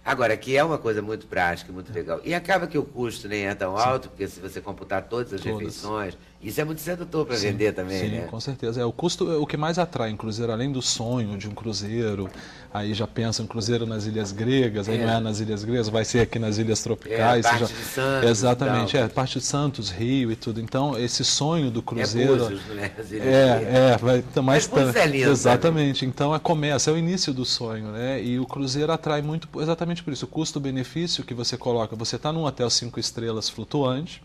Speaker 1: Agora, que é uma coisa muito prática, muito legal. E acaba que o custo nem é tão alto, porque se você computar todas as refeições, isso é muito sedutor para vender também,
Speaker 4: sim,
Speaker 1: né?
Speaker 4: Com certeza. O custo é o que mais atrai em cruzeiro, além do sonho de um cruzeiro. Aí já pensa em cruzeiro nas ilhas gregas, aí não é nas ilhas gregas, vai ser aqui nas ilhas tropicais.
Speaker 1: Parte de Santos.
Speaker 4: Exatamente, parte de Santos, Rio e tudo. Então, esse sonho do cruzeiro...
Speaker 1: Búzios, né? As ilhas gregas.
Speaker 4: vai ter mais...
Speaker 1: Mas Búzios é lindo,
Speaker 4: exatamente. Então, começa, é o início do sonho, né? E o cruzeiro atrai muito exatamente por isso. O custo-benefício que você coloca, você está num hotel 5 estrelas flutuante,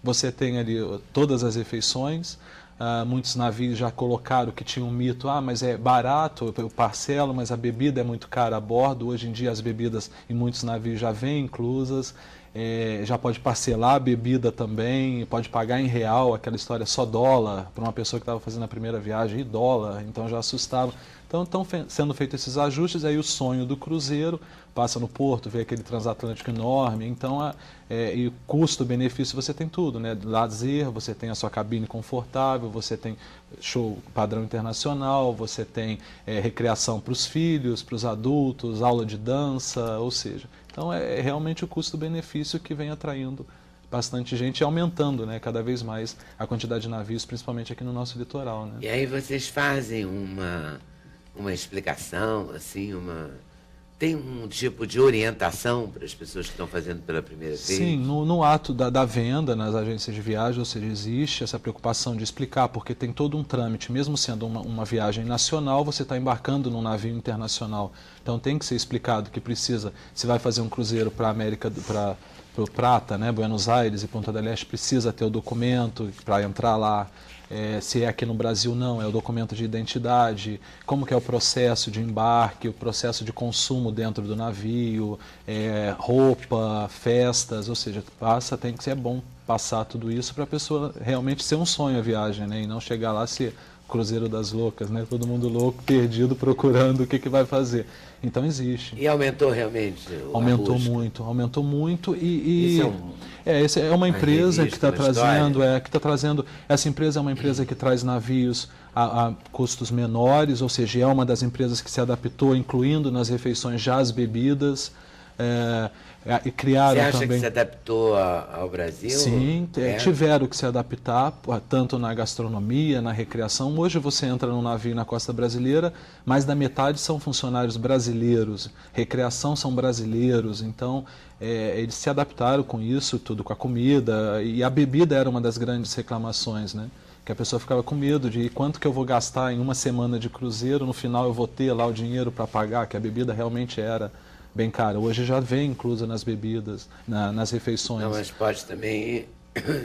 Speaker 4: você tem ali todas as refeições, muitos navios já colocaram que tinha um mito, mas é barato, eu parcelo, mas a bebida é muito cara a bordo. Hoje em dia as bebidas em muitos navios já vêm inclusas, já pode parcelar a bebida também, pode pagar em real, aquela história só dólar, para uma pessoa que estava fazendo a primeira viagem, e dólar, então já assustava. Então estão sendo feitos esses ajustes, aí o sonho do cruzeiro, passa no porto, vê aquele transatlântico enorme, então e custo-benefício você tem tudo, né? Lazer, você tem a sua cabine confortável, você tem show padrão internacional, você tem recreação para os filhos, para os adultos, aula de dança, ou seja, então é realmente o custo-benefício que vem atraindo bastante gente e aumentando, né, cada vez mais a quantidade de navios, principalmente aqui no nosso litoral, né?
Speaker 1: E aí vocês fazem uma explicação, assim, tem um tipo de orientação para as pessoas que estão fazendo pela primeira vez?
Speaker 4: Sim, no ato da venda nas agências de viagem, ou seja, existe essa preocupação de explicar, porque tem todo um trâmite, mesmo sendo uma viagem nacional, você está embarcando num navio internacional. Então tem que ser explicado que precisa, se vai fazer um cruzeiro para a América, para o Prata, né, Buenos Aires e Punta del Este, precisa ter o documento para entrar lá. Se é aqui no Brasil, não, é o documento de identidade, como que é o processo de embarque, o processo de consumo dentro do navio, roupa, festas, ou seja, tem que ser bom passar tudo isso para a pessoa realmente ser um sonho a viagem, né, e não chegar lá ser Cruzeiro das Loucas, né, todo mundo louco, perdido, procurando o que vai fazer. Então existe.
Speaker 1: E aumentou realmente?
Speaker 4: Aumentou muito e
Speaker 1: isso
Speaker 4: é uma empresa que está trazendo,
Speaker 1: história.
Speaker 4: essa empresa é uma empresa que traz navios a custos menores, ou seja, é uma das empresas que se adaptou, incluindo nas refeições já as bebidas, e criaram
Speaker 1: também... Você acha
Speaker 4: também...
Speaker 1: que se adaptou ao Brasil?
Speaker 4: Sim, tiveram que se adaptar, tanto na gastronomia, na recreação. Hoje você entra num navio na costa brasileira, mais da metade são funcionários brasileiros, recreação são brasileiros, então eles se adaptaram com isso, tudo com a comida, e a bebida era uma das grandes reclamações, né? Que a pessoa ficava com medo de quanto que eu vou gastar em uma semana de cruzeiro, no final eu vou ter lá o dinheiro para pagar, que a bebida realmente era bem cara. Hoje já vem inclusa nas bebidas, nas refeições.
Speaker 1: Não, mas pode também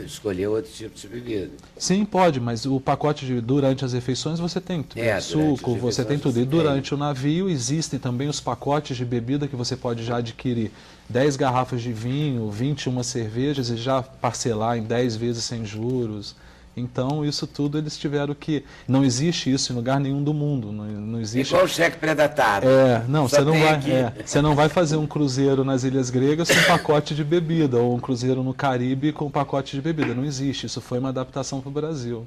Speaker 1: escolher outro tipo de bebida.
Speaker 4: Sim, pode, mas o pacote durante as refeições você tem tudo. Suco, você tem tudo. E durante o navio existem também os pacotes de bebida que você pode já adquirir 10 garrafas de vinho, 21 cervejas e já parcelar em 10 vezes sem juros. Então, isso tudo eles tiveram que... Não existe isso em lugar nenhum do mundo. Não existe...
Speaker 1: Igual o cheque predatado.
Speaker 4: Não,
Speaker 1: Só
Speaker 4: você não,
Speaker 1: tem
Speaker 4: vai,
Speaker 1: aqui.
Speaker 4: você não vai fazer um cruzeiro nas Ilhas Gregas com pacote de bebida, ou um cruzeiro no Caribe com pacote de bebida. Não existe. Isso foi uma adaptação para o Brasil.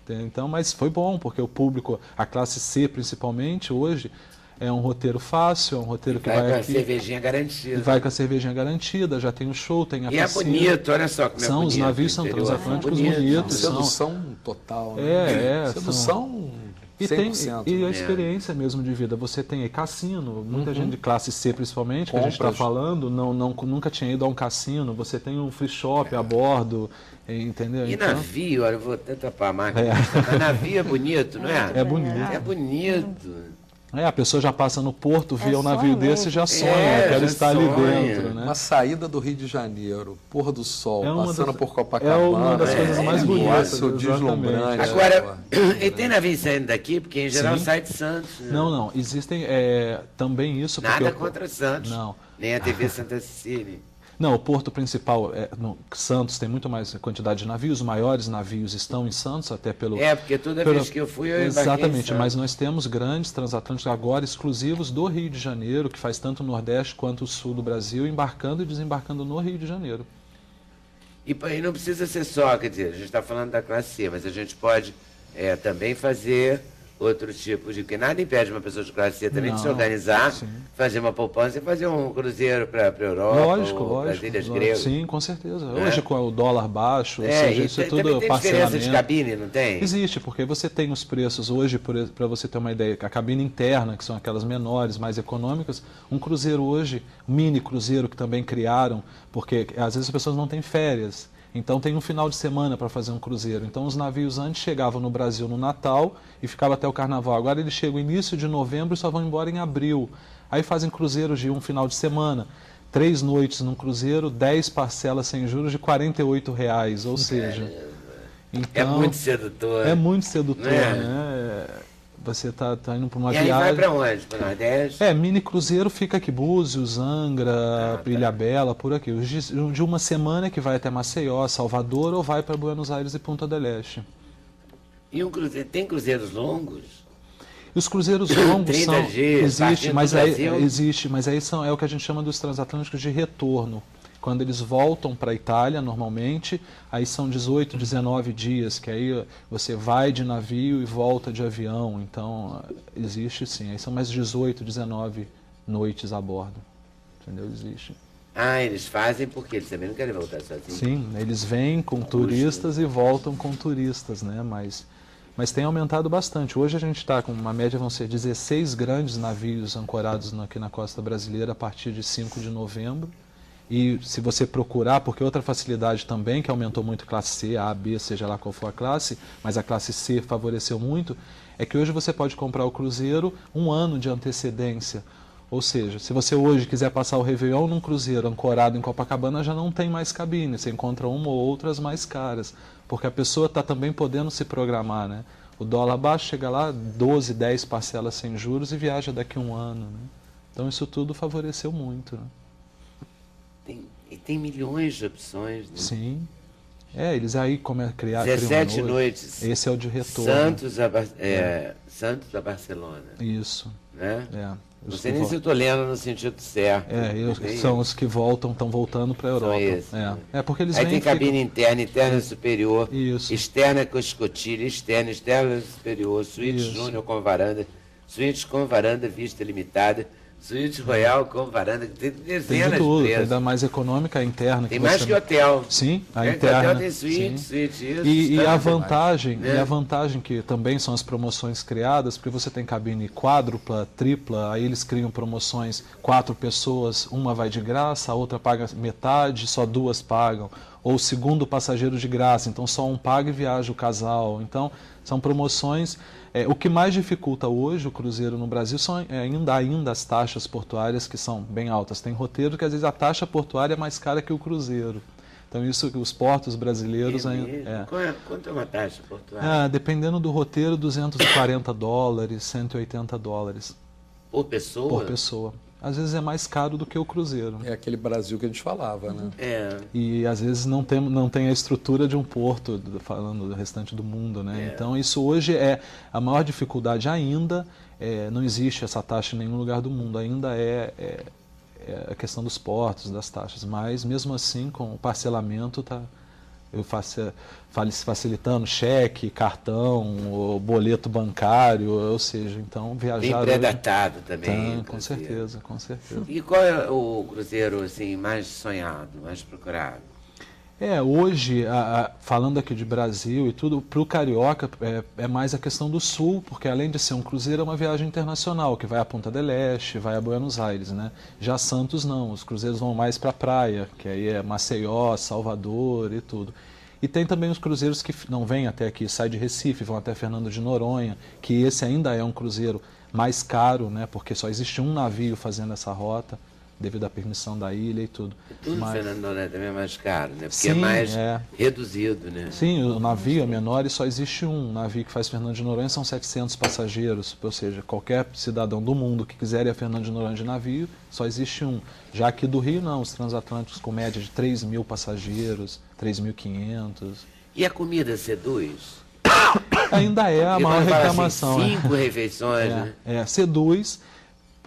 Speaker 4: Então, mas foi bom, porque o público, a classe C principalmente, hoje, é um roteiro fácil, é um roteiro que vai
Speaker 1: com a
Speaker 4: aqui...
Speaker 1: cervejinha garantida.
Speaker 4: Vai com a cervejinha garantida, já tem o show, tem a
Speaker 1: E é
Speaker 4: piscina.
Speaker 1: bonito, olha só como é bonito.
Speaker 4: Os navios são
Speaker 1: interior.
Speaker 4: transatlânticos
Speaker 1: Bonito.
Speaker 4: bonitos.
Speaker 3: Sedução total, né? Sedução
Speaker 4: E,
Speaker 3: 100%.
Speaker 4: e a experiência mesmo de vida. Você tem aí cassino, muita gente de classe C principalmente, que a gente está
Speaker 3: Compras.
Speaker 4: falando, nunca tinha ido a um cassino. Você tem um free shop a bordo, entendeu?
Speaker 1: E
Speaker 4: Então,
Speaker 1: navio, olha, eu vou até tapar a máquina. Mas navio é bonito, não é?
Speaker 4: é bonito.
Speaker 1: É bonito.
Speaker 4: A pessoa já passa no porto, vê um
Speaker 6: sonho
Speaker 4: navio desse
Speaker 6: mesmo.
Speaker 4: e já sonha, quero
Speaker 1: já
Speaker 4: estar ali
Speaker 1: sonha.
Speaker 4: dentro, né?
Speaker 3: Uma saída do Rio de Janeiro, pôr do sol,
Speaker 4: É uma
Speaker 3: passando
Speaker 4: das-
Speaker 3: por Copacabana.
Speaker 4: é uma das coisas mais bonitas,
Speaker 3: Negócio
Speaker 4: exatamente.
Speaker 3: deslumbrante.
Speaker 1: Agora, e tem navio saindo daqui, porque em geral
Speaker 4: Sim.
Speaker 1: sai de Santos. Né?
Speaker 4: Não, existem também isso. porque
Speaker 1: Nada contra Santos.
Speaker 4: Não.
Speaker 1: Nem a TV Santa Cecília.
Speaker 4: Não, o porto principal, Santos tem muito mais quantidade de navios, os maiores navios estão em Santos, até pelo...
Speaker 1: É, porque toda vez que eu fui, eu embarquei em
Speaker 4: Exatamente,
Speaker 1: Santos.
Speaker 4: mas nós temos grandes transatlânticos agora exclusivos do Rio de Janeiro, que faz tanto o Nordeste quanto o Sul do Brasil, embarcando e desembarcando no Rio de Janeiro.
Speaker 1: E não precisa ser só, quer dizer, a gente está falando da classe C, mas a gente pode também fazer outro tipo de... Porque nada impede uma pessoa de classe C também de se
Speaker 4: Não,
Speaker 1: organizar,
Speaker 4: sim.
Speaker 1: fazer uma poupança e fazer um cruzeiro para a Europa,
Speaker 4: Lógico,
Speaker 1: ou para as
Speaker 4: lógico.
Speaker 1: Ilhas
Speaker 4: lógico.
Speaker 1: Gregas.
Speaker 4: Sim, com certeza.
Speaker 1: Né?
Speaker 4: Hoje com o dólar baixo, ou
Speaker 1: É,
Speaker 4: seja,
Speaker 1: e
Speaker 4: isso é
Speaker 1: também
Speaker 4: tudo
Speaker 1: tem diferença de
Speaker 4: parcelamento.
Speaker 1: cabine, não tem?
Speaker 4: Existe, porque você tem os preços hoje, para você ter uma ideia, a cabine interna, que são aquelas menores, mais econômicas, um cruzeiro hoje, mini cruzeiro que também criaram, porque às vezes as pessoas não têm férias, então tem um final de semana para fazer um cruzeiro. Então os navios antes chegavam no Brasil no Natal e ficavam até o Carnaval. Agora eles chegam início de novembro e só vão embora em abril. Aí fazem cruzeiros de um final de semana. 3 noites num cruzeiro, 10 parcelas sem juros de R$ 48,00, ou seja...
Speaker 1: É muito sedutor.
Speaker 4: É muito sedutor,
Speaker 1: É.
Speaker 4: né? Você está indo para uma
Speaker 1: E aí
Speaker 4: viagem...
Speaker 1: vai para onde? Para o Nordeste?
Speaker 4: mini cruzeiro fica aqui, Búzios, Angra, Ilhabela, por aqui. Os de uma semana que vai até Maceió, Salvador, ou vai para Buenos Aires e Punta del Este.
Speaker 1: E um cruzeiro, tem cruzeiros longos?
Speaker 4: E os cruzeiros longos
Speaker 1: 30
Speaker 4: são...
Speaker 1: dias,
Speaker 4: existe,
Speaker 1: partindo
Speaker 4: mas
Speaker 1: do
Speaker 4: aí,
Speaker 1: Brasil.
Speaker 4: existe, mas aí é o que a gente chama dos transatlânticos de retorno. Quando eles voltam para a Itália, normalmente, aí são 18, 19 dias, que aí você vai de navio e volta de avião. Então, existe sim. Aí são mais 18, 19 noites a bordo. Entendeu? Existe.
Speaker 1: Ah, eles fazem porque eles também não querem voltar sozinhos.
Speaker 4: Sim, eles vêm com turistas e voltam com turistas, né? Mas tem aumentado bastante. Hoje a gente está com uma média, vão ser 16 grandes navios ancorados aqui na costa brasileira a partir de 5 de novembro. E se você procurar, porque outra facilidade também, que aumentou muito a classe C, A, B, seja lá qual for a classe, mas a classe C favoreceu muito, é que hoje você pode comprar o cruzeiro um ano de antecedência. Ou seja, se você hoje quiser passar o Réveillon num cruzeiro ancorado em Copacabana, já não tem mais cabine, você encontra uma ou outras mais caras, porque a pessoa está também podendo se programar, né? O dólar baixo chega lá, 12, 10 parcelas sem juros e viaja daqui a um ano, né? Então isso tudo favoreceu muito, né?
Speaker 1: Tem milhões de opções. Né?
Speaker 4: Sim. Eles aí criaram
Speaker 1: 17 noites.
Speaker 4: Esse é o de retorno.
Speaker 1: Santos a Barcelona.
Speaker 4: Isso.
Speaker 1: Né?
Speaker 4: Os
Speaker 1: Não sei
Speaker 4: que
Speaker 1: nem se eu estou lendo no sentido certo.
Speaker 4: são os que estão voltando para a Europa.
Speaker 1: Esses,
Speaker 4: porque eles
Speaker 1: aí
Speaker 4: vêm
Speaker 1: tem cabine interna superior,
Speaker 4: Isso.
Speaker 1: externa com escotilha, externa superior, suíte
Speaker 4: Isso.
Speaker 1: júnior com varanda, suíte com varanda vista limitada, suíte royal com varanda, tem
Speaker 4: Tem
Speaker 1: dezenas
Speaker 4: de tudo,
Speaker 1: de
Speaker 4: tem
Speaker 1: preços.
Speaker 4: da mais econômica, a interna.
Speaker 1: Tem mais que hotel.
Speaker 4: Sim, a
Speaker 1: Tem
Speaker 4: interna.
Speaker 1: hotel, tem suíte,
Speaker 4: sim.
Speaker 1: suíte, isso.
Speaker 4: E a
Speaker 1: tanto
Speaker 4: vantagem,
Speaker 1: mais, né?
Speaker 4: e a vantagem que também são as promoções criadas, porque você tem cabine quádrupla, tripla, aí eles criam promoções, 4 pessoas, uma vai de graça, a outra paga metade, só 2 pagam. Ou segundo passageiro de graça, então só um paga e viaja o casal. Então, são promoções. O que mais dificulta hoje o cruzeiro no Brasil são ainda as taxas portuárias, que são bem altas. Tem roteiro que às vezes a taxa portuária é mais cara que o cruzeiro. Então isso que os portos brasileiros ainda...
Speaker 1: Quanto é uma taxa portuária?
Speaker 4: Dependendo do roteiro, $240, $180.
Speaker 1: Por pessoa?
Speaker 4: Por pessoa. às vezes é mais caro do que o cruzeiro.
Speaker 3: É aquele Brasil que a gente falava, né?
Speaker 4: E às vezes não tem a estrutura de um porto, falando do restante do mundo, né? Então isso hoje é a maior dificuldade ainda, não existe essa taxa em nenhum lugar do mundo, ainda é a questão dos portos, das taxas, mas mesmo assim com o parcelamento facilitando cheque, cartão, ou boleto bancário, ou seja, então viajar...
Speaker 1: Bem pré-datado também.
Speaker 4: Com certeza, com certeza.
Speaker 1: E qual é o cruzeiro assim, mais sonhado, mais procurado?
Speaker 4: Hoje, falando aqui de Brasil e tudo, para o carioca é mais a questão do sul, porque além de ser um cruzeiro, é uma viagem internacional, que vai a Punta del Este, vai a Buenos Aires, né? Já Santos não, os cruzeiros vão mais para a praia, que aí é Maceió, Salvador e tudo. E tem também os cruzeiros que não vêm até aqui, saem de Recife, vão até Fernando de Noronha, que esse ainda é um cruzeiro mais caro, né? Porque só existe um navio fazendo essa rota, devido à permissão da ilha e tudo.
Speaker 1: Tudo Fernando de Noronha também é mais caro, né? Porque
Speaker 4: sim,
Speaker 1: é mais reduzido, né?
Speaker 4: Sim, o navio é menor e só existe um navio que faz Fernando de Noronha, são 700 passageiros, ou seja, qualquer cidadão do mundo que quiser ir a Fernando de Noronha de navio, só existe um. Já aqui do Rio, não, os transatlânticos com média de 3.000 passageiros, 3.500.
Speaker 1: E a comida seduz?
Speaker 4: Ainda é a maior reclamação.
Speaker 1: Assim, 5 refeições, né?
Speaker 4: Seduz.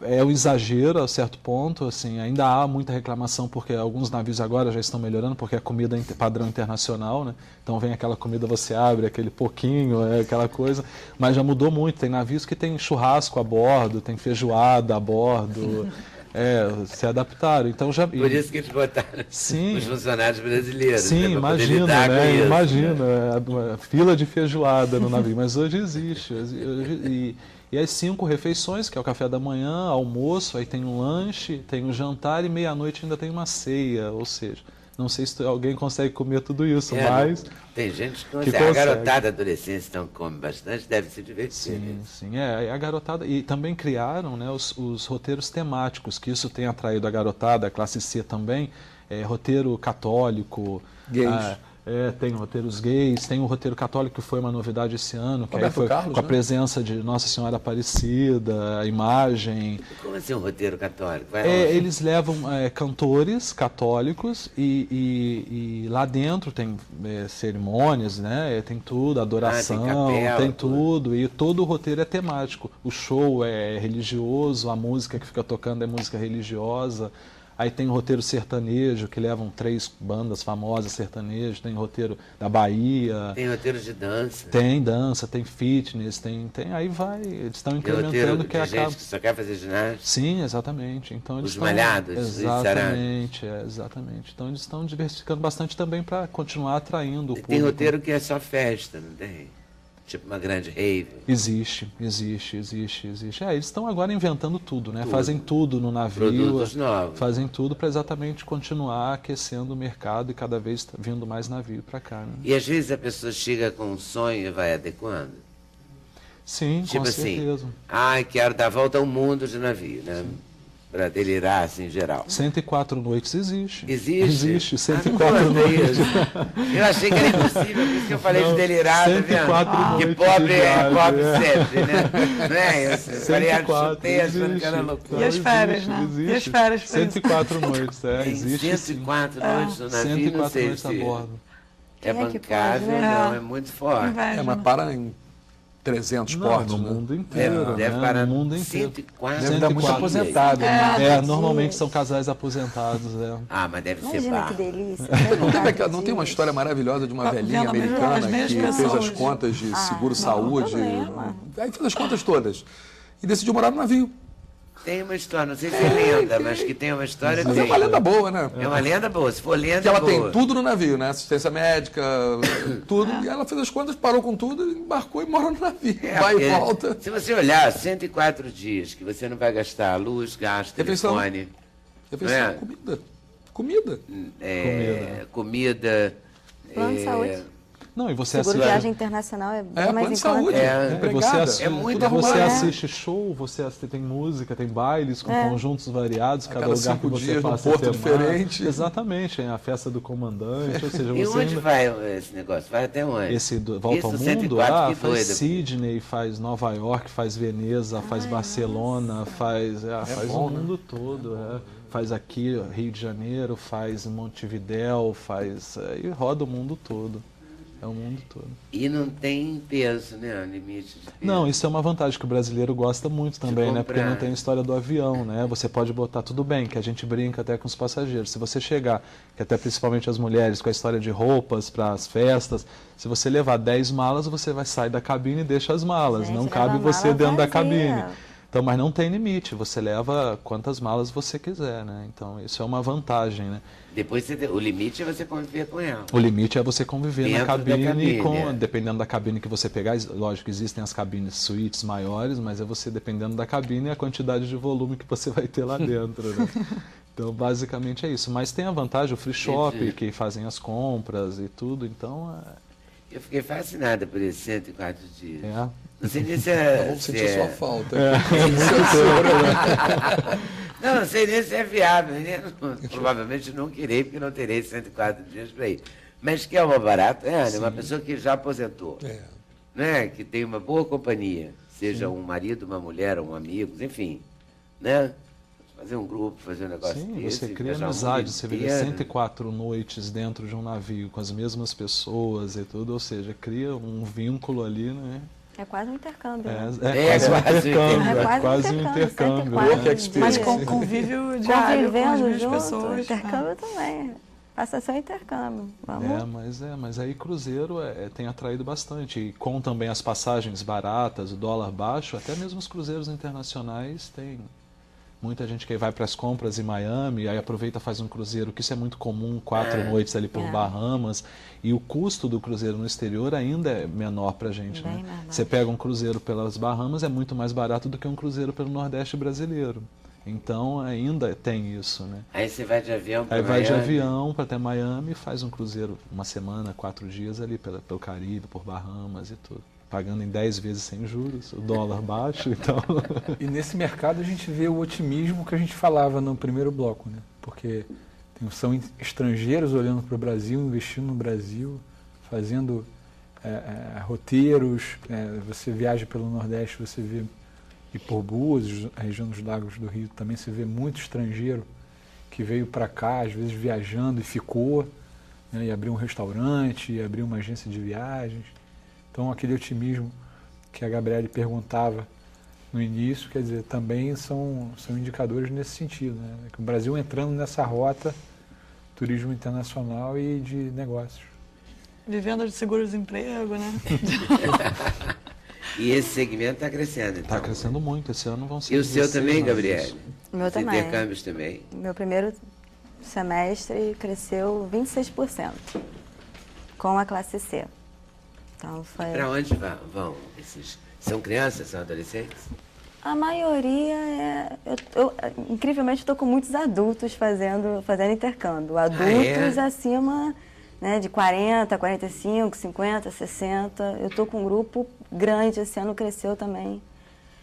Speaker 4: É o exagero a certo ponto, assim, ainda há muita reclamação porque alguns navios agora já estão melhorando porque é comida padrão internacional, né? Então vem aquela comida, você abre aquele pouquinho, aquela coisa, mas já mudou muito, tem navios que tem churrasco a bordo, tem feijoada a bordo, se adaptaram, então já...
Speaker 1: Por isso que eles botaram os funcionários brasileiros.
Speaker 4: Sim,
Speaker 1: né?
Speaker 4: imagina, né? Imagina, fila de feijoada no navio, mas hoje existe, e as 5 refeições, que é o café da manhã, almoço, aí tem um lanche, tem um jantar e meia-noite ainda tem uma ceia. Ou seja, não sei se alguém consegue comer tudo isso, mas...
Speaker 1: Tem gente que consegue. A garotada adolescente então come bastante, deve se divertir.
Speaker 4: Sim, a garotada... E também criaram, né, os roteiros temáticos, que isso tem atraído a garotada, a classe C também, roteiro católico...
Speaker 3: Gays.
Speaker 4: Tem roteiros gays, tem o roteiro católico que foi uma novidade esse ano, que aí foi
Speaker 3: Carlos,
Speaker 4: com a presença de Nossa Senhora Aparecida, a imagem.
Speaker 1: Como assim um roteiro católico?
Speaker 4: Eles levam cantores católicos e lá dentro tem cerimônias, né? Tem tudo, adoração,
Speaker 1: tem capela,
Speaker 4: tudo, e todo o roteiro é temático. O show é religioso, a música que fica tocando é música religiosa. Aí tem o roteiro sertanejo, que levam 3 bandas famosas sertanejos, tem roteiro da Bahia.
Speaker 1: Tem roteiro de dança.
Speaker 4: Tem dança, tem fitness, aí vai, eles estão incrementando
Speaker 1: que acaba... gente que só quer fazer ginástica.
Speaker 4: Sim, exatamente. Então, eles
Speaker 1: os malhados,
Speaker 4: exatamente. Então eles estão diversificando bastante também para continuar atraindo o público.
Speaker 1: Tem roteiro que é só festa, não tem? Tipo uma grande rave.
Speaker 4: Existe. Eles estão agora inventando tudo, né? Fazem tudo no navio.
Speaker 1: Produtos novos.
Speaker 4: Fazem tudo para exatamente continuar aquecendo o mercado e cada vez vindo mais navio para cá. Né?
Speaker 1: E às vezes a pessoa chega com um sonho e vai adequando?
Speaker 4: Sim,
Speaker 1: tipo
Speaker 4: com certeza.
Speaker 1: Quero dar a volta ao mundo de navio, né? Para delirar, assim, em geral.
Speaker 4: 104 noites existe.
Speaker 1: Existe?
Speaker 4: 104 noites.
Speaker 1: Eu achei que era impossível, por isso que eu falei de delirar,
Speaker 4: 104 noites.
Speaker 1: Que pobre é pobre sempre, né? Não é isso? Eu falei, chutei achando que era loucura.
Speaker 5: E as férias, né?
Speaker 4: Existe.
Speaker 5: E as férias.
Speaker 4: 104 noites, existe.
Speaker 1: 104 noites no navio,
Speaker 4: 104
Speaker 1: não sei
Speaker 4: noites a bordo.
Speaker 1: É bancável, não, é muito forte.
Speaker 3: Mas para em 300 portos,
Speaker 4: no mundo inteiro.
Speaker 1: Deve parar
Speaker 4: no mundo inteiro.
Speaker 1: 104.
Speaker 2: Deve dar muito aposentado.
Speaker 4: Normalmente são casais aposentados.
Speaker 1: Mas deve ser
Speaker 6: Imagina
Speaker 1: barro.
Speaker 6: que delícia.
Speaker 3: Não tem uma história maravilhosa de uma velhinha americana que fez as contas de seguro-saúde, aí fez as contas todas e decidiu morar no navio.
Speaker 1: Tem uma história, não sei se é lenda, mas que tem uma história.
Speaker 3: Mas é uma lenda boa, né?
Speaker 1: É uma lenda boa, se for lenda
Speaker 3: que ela
Speaker 1: boa.
Speaker 3: tem tudo no navio, né? Assistência médica, tudo. E ela fez as contas, parou com tudo, embarcou e mora no navio. Vai e volta.
Speaker 1: Se você olhar 104 dias que você não vai gastar luz, gás, telefone.
Speaker 3: Refeição, comida.
Speaker 1: Comida.
Speaker 6: Plano de saúde.
Speaker 4: Não, e você
Speaker 6: Seguro
Speaker 4: assiste...
Speaker 6: viagem internacional é bem mais
Speaker 3: plano
Speaker 6: em
Speaker 3: de saúde.
Speaker 6: conta.
Speaker 3: Empregada.
Speaker 1: muito
Speaker 4: você
Speaker 1: arrumado.
Speaker 4: assiste show, tem música, tem bailes com conjuntos variados, cada
Speaker 3: cada
Speaker 4: lugar que
Speaker 3: 5
Speaker 4: você
Speaker 3: dias num
Speaker 4: passa
Speaker 3: porto
Speaker 4: é
Speaker 3: diferente.
Speaker 4: Exatamente, é a festa do comandante, ou seja,
Speaker 1: E
Speaker 4: você
Speaker 1: onde vai esse negócio? Vai até onde?
Speaker 4: Volta
Speaker 1: Isso,
Speaker 4: ao
Speaker 1: 104,
Speaker 4: mundo,
Speaker 1: que
Speaker 4: faz
Speaker 1: doido.
Speaker 4: Sydney, faz Nova York, faz Veneza, faz Barcelona, faz
Speaker 3: bom,
Speaker 4: o mundo todo, faz aqui Rio de Janeiro, faz Montevidéu, e roda o mundo todo. É o mundo todo.
Speaker 1: E não tem peso, né? Limite de peso.
Speaker 4: Não, isso é uma vantagem que o brasileiro gosta muito também, né? Porque
Speaker 1: comprar.
Speaker 4: não tem a história do avião, né? Você pode botar tudo bem, que a gente brinca até com os passageiros. Se você chegar, que até principalmente as mulheres, com a história de roupas para as festas, se você levar 10 malas, você vai sair da cabine e deixa as malas.
Speaker 6: Gente,
Speaker 4: não
Speaker 6: leva
Speaker 4: cabe
Speaker 6: a
Speaker 4: você
Speaker 6: mala
Speaker 4: dentro da
Speaker 6: vazia.
Speaker 4: cabine. Então, mas não tem limite, você leva quantas malas você quiser, né? Então, isso é uma vantagem, né?
Speaker 1: Depois o limite é você conviver com ela.
Speaker 4: O limite é você conviver
Speaker 1: Dentro
Speaker 4: na
Speaker 1: da
Speaker 4: cabine,
Speaker 1: cabine,
Speaker 4: dependendo da cabine que você pegar. Lógico, existem as cabines suítes maiores, mas é você dependendo da cabine e a quantidade de volume que você vai ter lá dentro, né? Então, basicamente é isso. Mas tem a vantagem, o free shop,
Speaker 1: Entendi.
Speaker 4: que fazem as compras e tudo, então...
Speaker 1: Eu fiquei fascinada por esses 104 dias.
Speaker 4: É.
Speaker 1: Não sei nem se é...
Speaker 3: Vamos
Speaker 1: se
Speaker 3: sentir
Speaker 1: é-
Speaker 3: sua falta.
Speaker 1: Não, não sei nem se é viável. Né? Provavelmente não querei, porque não terei 104 dias para ir. Mas que é uma barata, né? Uma pessoa que já aposentou, né? Que tem uma boa companhia, seja um marido, uma mulher, um amigo, enfim, né? Fazer um grupo, fazer um negócio
Speaker 4: Sim,
Speaker 1: desse,
Speaker 4: você cria
Speaker 1: viajar o mundo
Speaker 4: amizade, você vive
Speaker 1: inteiro.
Speaker 4: 104 noites dentro de um navio com as mesmas pessoas e tudo, ou seja, cria um vínculo ali, né?
Speaker 6: É quase um intercâmbio.
Speaker 4: É,
Speaker 6: né?
Speaker 4: quase um
Speaker 1: quase
Speaker 4: intercâmbio,
Speaker 6: É
Speaker 4: é quase um intercâmbio. né?
Speaker 3: Work experience.
Speaker 5: Mas com convívio diário com as
Speaker 6: Convivendo
Speaker 5: mesmas
Speaker 6: junto,
Speaker 5: pessoas.
Speaker 6: intercâmbio também. Passa a ser um intercâmbio. Vamos.
Speaker 4: Mas aí cruzeiro tem atraído bastante. E com também as passagens baratas, o dólar baixo, até mesmo os cruzeiros internacionais tem muita gente que vai para as compras em Miami, aí aproveita e faz um cruzeiro, que isso é muito comum, 4 noites ali por Bahamas. E o custo do cruzeiro no exterior ainda é menor para a gente.
Speaker 6: Bem
Speaker 4: Né?
Speaker 6: menor.
Speaker 4: Você pega um cruzeiro pelas Bahamas, é muito mais barato do que um cruzeiro pelo Nordeste brasileiro. Então ainda tem isso, né?
Speaker 1: Aí você vai de avião para
Speaker 4: Aí vai de
Speaker 1: Miami.
Speaker 4: avião para até Miami e faz um cruzeiro uma semana, 4 dias ali pelo Caribe, por Bahamas e tudo. Pagando em 10 vezes sem juros, o dólar baixo, então...
Speaker 2: E nesse mercado a gente vê o otimismo que a gente falava no primeiro bloco, né? Porque são estrangeiros olhando para o Brasil, investindo no Brasil, fazendo roteiros. Você viaja pelo Nordeste, você vê, e por Búzios, a região dos Lagos do Rio, também você vê muito estrangeiro que veio para cá, às vezes viajando e ficou, né? E abriu um restaurante, e abriu uma agência de viagens. Então, aquele otimismo que a Gabriele perguntava no início, quer dizer, também são indicadores nesse sentido, né? Que o Brasil entrando nessa rota, turismo internacional e de negócios.
Speaker 5: Vivendo de seguro-desemprego, né?
Speaker 1: E esse segmento está crescendo, então.
Speaker 4: Está crescendo muito, esse ano vão ser
Speaker 1: E o seu
Speaker 4: 16
Speaker 1: também,
Speaker 4: novos.
Speaker 1: Gabriele?
Speaker 6: O meu
Speaker 1: Os
Speaker 6: também.
Speaker 1: intercâmbios também.
Speaker 6: Meu primeiro semestre cresceu 26%, com a classe C. Então foi...
Speaker 1: Para onde vão esses? São crianças, são adolescentes?
Speaker 6: A maioria incrivelmente estou com muitos adultos fazendo intercâmbio. Adultos acima, né, de 40, 45, 50, 60. Eu estou com um grupo grande, esse ano cresceu também.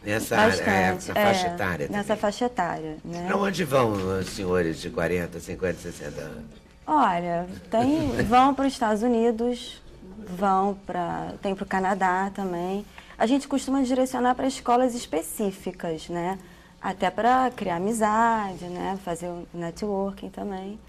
Speaker 1: Nessa
Speaker 6: Bastante.
Speaker 1: área, nessa faixa etária
Speaker 6: Nessa
Speaker 1: também.
Speaker 6: faixa etária. Né?
Speaker 1: Para onde vão os senhores de 40, 50, 60 anos?
Speaker 6: Olha, vão para os Estados Unidos, tem para o Canadá também. A gente costuma direcionar para escolas específicas, né? Até para criar amizade, né? Fazer o networking também.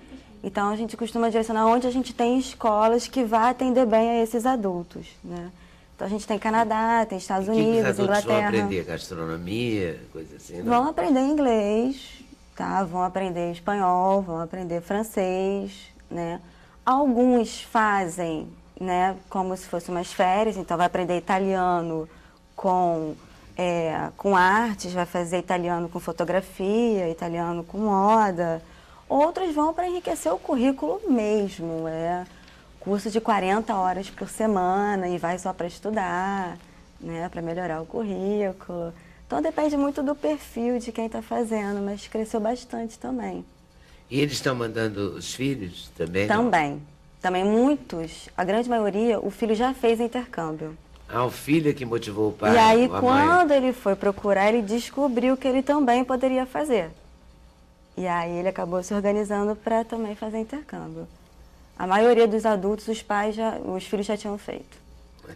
Speaker 6: Então, a gente costuma direcionar onde a gente tem escolas que vão atender bem a esses adultos, né? Então, a gente tem Canadá, tem Estados
Speaker 1: O que
Speaker 6: Unidos,
Speaker 1: os adultos
Speaker 6: Inglaterra.
Speaker 1: vão aprender? Gastronomia, coisa assim? Não?
Speaker 6: Vão aprender inglês, tá? Vão aprender espanhol, vão aprender francês, né? Alguns fazem, né, como se fossem umas férias, então vai aprender italiano com artes, vai fazer italiano com fotografia, italiano com moda. Outros vão para enriquecer o currículo mesmo, curso de 40 horas por semana e vai só para estudar, né, para melhorar o currículo. Então depende muito do perfil de quem está fazendo, mas cresceu bastante também.
Speaker 1: E eles estão mandando os filhos também?
Speaker 6: Também. também muitos, a grande maioria, o filho já fez intercâmbio.
Speaker 1: Ah, o filho é que motivou o pai.
Speaker 6: E aí,
Speaker 1: ou a
Speaker 6: quando
Speaker 1: mãe.
Speaker 6: ele foi procurar, ele descobriu que ele também poderia fazer. E aí ele acabou se organizando para também fazer intercâmbio. A maioria dos adultos, os filhos já tinham feito.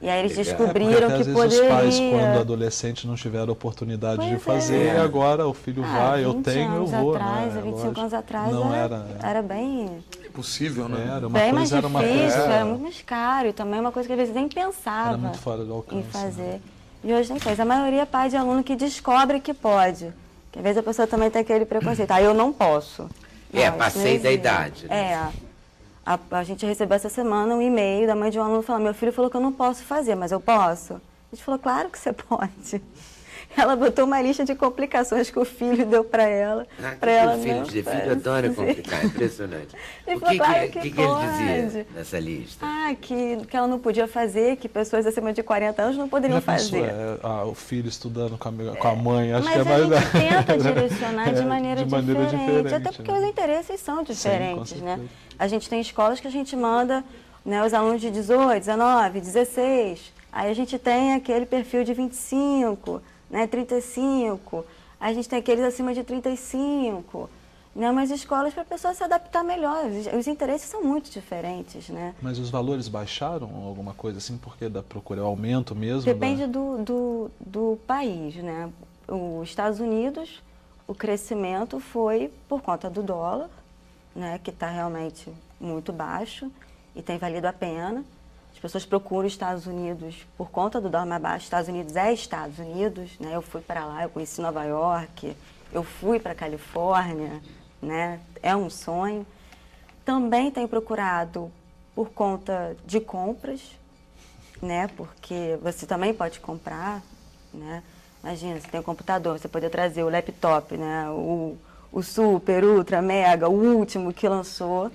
Speaker 6: E aí eles
Speaker 1: Legal.
Speaker 6: descobriram
Speaker 4: porque
Speaker 6: que
Speaker 4: às vezes
Speaker 6: poderia.
Speaker 4: os pais, quando adolescente, não tiveram oportunidade de
Speaker 6: Pois
Speaker 4: fazer,
Speaker 1: é.
Speaker 4: e agora o filho vai, eu
Speaker 6: 20
Speaker 4: tenho, eu
Speaker 6: anos
Speaker 4: vou.
Speaker 6: atrás,
Speaker 4: né?
Speaker 6: 25
Speaker 4: Lógico.
Speaker 6: anos atrás,
Speaker 4: Não
Speaker 6: era bem,
Speaker 3: Possível, né?
Speaker 4: Era uma
Speaker 6: bem mais
Speaker 4: coisa, era uma
Speaker 6: difícil,
Speaker 4: coisa.
Speaker 6: era muito mais caro. E também uma coisa que às vezes nem pensava
Speaker 4: Era muito fora do alcance,
Speaker 6: em fazer. E hoje tem coisa. A maioria é pai de aluno que descobre que pode. Que às vezes a pessoa também tem aquele preconceito. Eu não posso.
Speaker 1: É,
Speaker 6: Não,
Speaker 1: passei
Speaker 6: isso não
Speaker 1: da
Speaker 6: existe.
Speaker 1: idade, né?
Speaker 6: É. A gente recebeu essa semana um e-mail da mãe de um aluno falando: meu filho falou que eu não posso fazer, mas eu posso? A gente falou: claro que você pode. Ela botou uma lista de complicações que o filho deu para ela.
Speaker 1: Ah, que
Speaker 6: para ela
Speaker 1: filho
Speaker 6: não
Speaker 1: de filho
Speaker 6: fazer.
Speaker 1: adora complicar, impressionante.
Speaker 6: Ele
Speaker 1: O
Speaker 6: falou,
Speaker 1: que,
Speaker 6: claro
Speaker 1: que,
Speaker 6: que
Speaker 1: que ele
Speaker 6: pode.
Speaker 1: dizia nessa lista?
Speaker 6: Que ela não podia fazer, que pessoas acima de 40 anos não poderiam
Speaker 4: Já pensou,
Speaker 6: fazer.
Speaker 4: o filho estudando com a mãe, acho
Speaker 6: Mas
Speaker 4: que é mais...
Speaker 6: a gente tenta direcionar de
Speaker 4: É,
Speaker 6: maneira,
Speaker 4: de maneira
Speaker 6: diferente, até porque
Speaker 4: né?
Speaker 6: os interesses são diferentes,
Speaker 4: com
Speaker 6: né?
Speaker 4: certeza.
Speaker 6: A gente tem escolas que a gente manda, né, os alunos de 18, 19, 16, aí a gente tem aquele perfil de 25, né, 35, aí a gente tem aqueles acima de 35, né, umas escolas para a pessoa se adaptar melhor, os interesses são muito diferentes, né?
Speaker 4: Mas os valores baixaram, alguma coisa assim, porque da procura, é o aumento mesmo?
Speaker 6: Depende do país, né? Os Estados Unidos, o crescimento foi por conta do dólar, né, que está realmente muito baixo e tem valido a pena. As pessoas procuram os Estados Unidos por conta do dólar mais baixo. Estados Unidos é Estados Unidos, né? Eu fui para lá, eu conheci Nova York, eu fui para a Califórnia, né? É um sonho. Também tenho procurado por conta de compras, né? Porque você também pode comprar, né? Imagina, você tem um computador, você poder trazer o laptop, né? O super, ultra, mega, o último que lançou,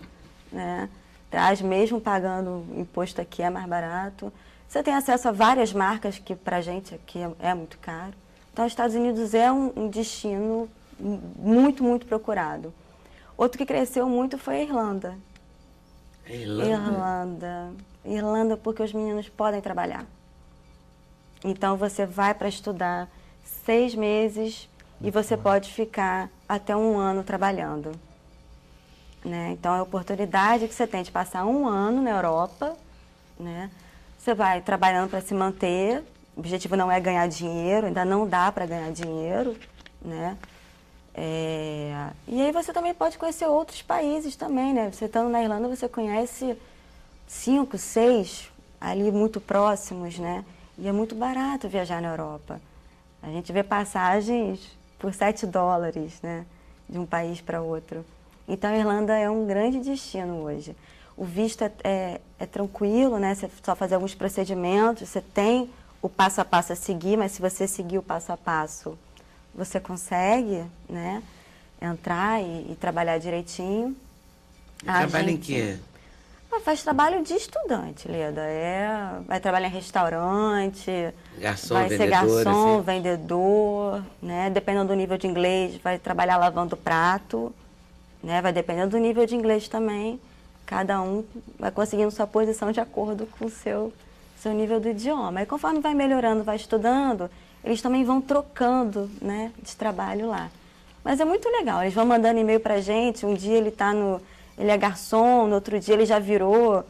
Speaker 6: né? Traz mesmo pagando imposto aqui, é mais barato. Você tem acesso a várias marcas que pra gente aqui é muito caro. Então, os Estados Unidos é um destino muito, muito procurado. Outro que cresceu muito foi a Irlanda. Irlanda, porque os meninos podem trabalhar. Então, você vai para estudar 6 meses e você pode ficar até 1 ano trabalhando. Né? Então, é a oportunidade que você tem de passar 1 ano na Europa, né? Você vai trabalhando para se manter, o objetivo não é ganhar dinheiro, ainda não dá para ganhar dinheiro, né? E aí você também pode conhecer outros países também, né? Você estando na Irlanda, você conhece 5, 6 ali muito próximos, né? E é muito barato viajar na Europa. A gente vê passagens por $7, né? De um país para outro. Então, a Irlanda é um grande destino hoje. O visto é tranquilo, né? Você só fazer alguns procedimentos, você tem o passo a passo a seguir, mas se você seguir o passo a passo, você consegue, né? Entrar e trabalhar direitinho.
Speaker 1: Trabalha em quê?
Speaker 6: Faz trabalho de estudante, Leda. Vai trabalhar em restaurante,
Speaker 1: Garçom,
Speaker 6: vai ser
Speaker 1: vendedor,
Speaker 6: garçom,
Speaker 1: assim.
Speaker 6: vendedor, né? Dependendo do nível de inglês, vai trabalhar lavando prato, né? Vai dependendo do nível de inglês também. Cada um vai conseguindo sua posição de acordo com o seu nível do idioma. E conforme vai melhorando, vai estudando, eles também vão trocando, né, de trabalho lá. Mas é muito legal, eles vão mandando e-mail pra gente, um dia ele é garçom, no outro dia ele já virou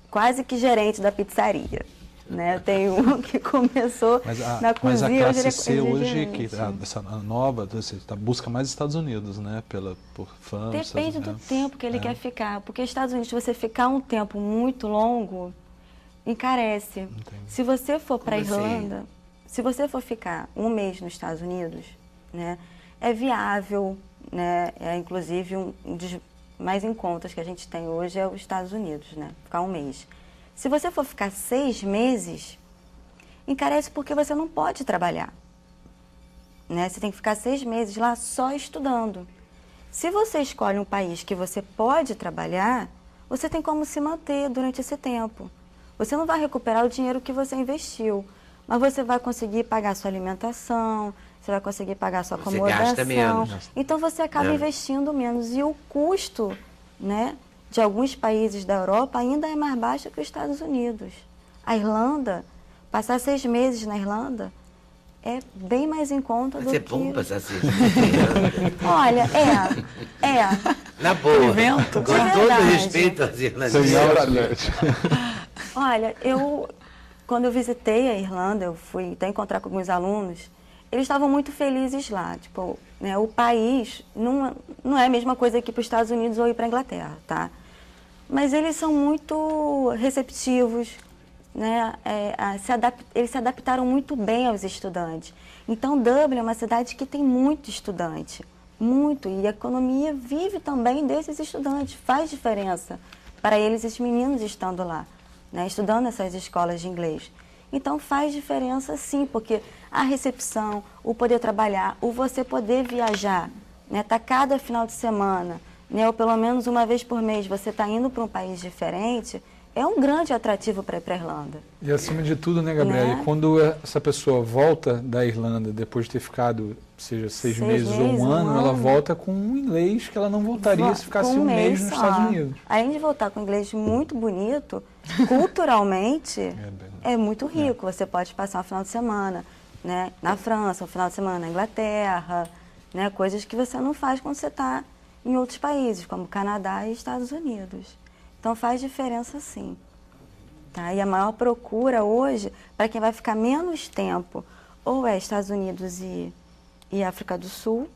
Speaker 6: quase que gerente da pizzaria. Né? Tem um que começou na cozinha.
Speaker 4: Mas a classe C
Speaker 6: ele é
Speaker 4: hoje,
Speaker 6: gerente.
Speaker 4: essa nova, você busca mais Estados Unidos, né? Por fãs.
Speaker 6: Depende do tempo que ele quer ficar. Porque Estados Unidos, se você ficar um tempo muito longo, encarece.
Speaker 4: Entendi.
Speaker 6: Se você for para a
Speaker 1: Como assim?
Speaker 6: Irlanda, se você for ficar 1 mês nos Estados Unidos, né, é viável, né, é inclusive um dos mais em contas que a gente tem hoje é os Estados Unidos, né, ficar 1 mês. Se você for ficar 6 meses, encarece porque você não pode trabalhar. Né? Você tem que ficar 6 meses lá só estudando. Se você escolhe um país que você pode trabalhar, você tem como se manter durante esse tempo. Você não vai recuperar o dinheiro que você investiu, mas você vai conseguir pagar sua alimentação, você vai conseguir pagar sua acomodação.
Speaker 1: Você gasta menos.
Speaker 6: Então você acaba investindo menos. E o custo, né, de alguns países da Europa ainda é mais baixa que os Estados Unidos. A Irlanda, passar 6 meses na Irlanda é bem mais em conta do que...
Speaker 1: Mas é bom passar 6 meses.
Speaker 6: Olha,
Speaker 1: Na boa.
Speaker 5: Evento.
Speaker 1: Com
Speaker 6: É
Speaker 1: todo
Speaker 6: verdade.
Speaker 1: respeito aos irlandeses.
Speaker 6: Olha, quando eu visitei a Irlanda, eu fui até encontrar com alguns alunos, eles estavam muito felizes lá. Tipo, né, o país não é a mesma coisa aqui para os Estados Unidos ou ir para a Inglaterra, tá? Mas eles são muito receptivos, né? Eles se adaptaram muito bem aos estudantes. Então, Dublin é uma cidade que tem muito estudante, muito, e a economia vive também desses estudantes, faz diferença para eles, esses meninos estando lá, né? Estudando nessas escolas de inglês. Então, faz diferença sim, porque a recepção, o poder trabalhar, o você poder viajar, né? Tá cada final de semana, né? Ou pelo menos uma vez por mês você está indo para um país diferente, é um grande atrativo para ir para a Irlanda.
Speaker 2: E acima de tudo, né, Gabriela,
Speaker 6: Né?
Speaker 2: quando essa pessoa volta da Irlanda depois de ter ficado, seja 6 meses ou um ano, ela volta com um inglês que ela não voltaria se ficasse um mês nos Estados Unidos.
Speaker 6: Além de voltar com um inglês muito bonito, culturalmente é muito rico. Você pode passar um final de semana, né, na França, um final de semana na Inglaterra, né, coisas que você não faz quando você está em outros países, como Canadá e Estados Unidos. Então faz diferença sim. Tá? E a maior procura hoje, para quem vai ficar menos tempo, ou é Estados Unidos e África do Sul,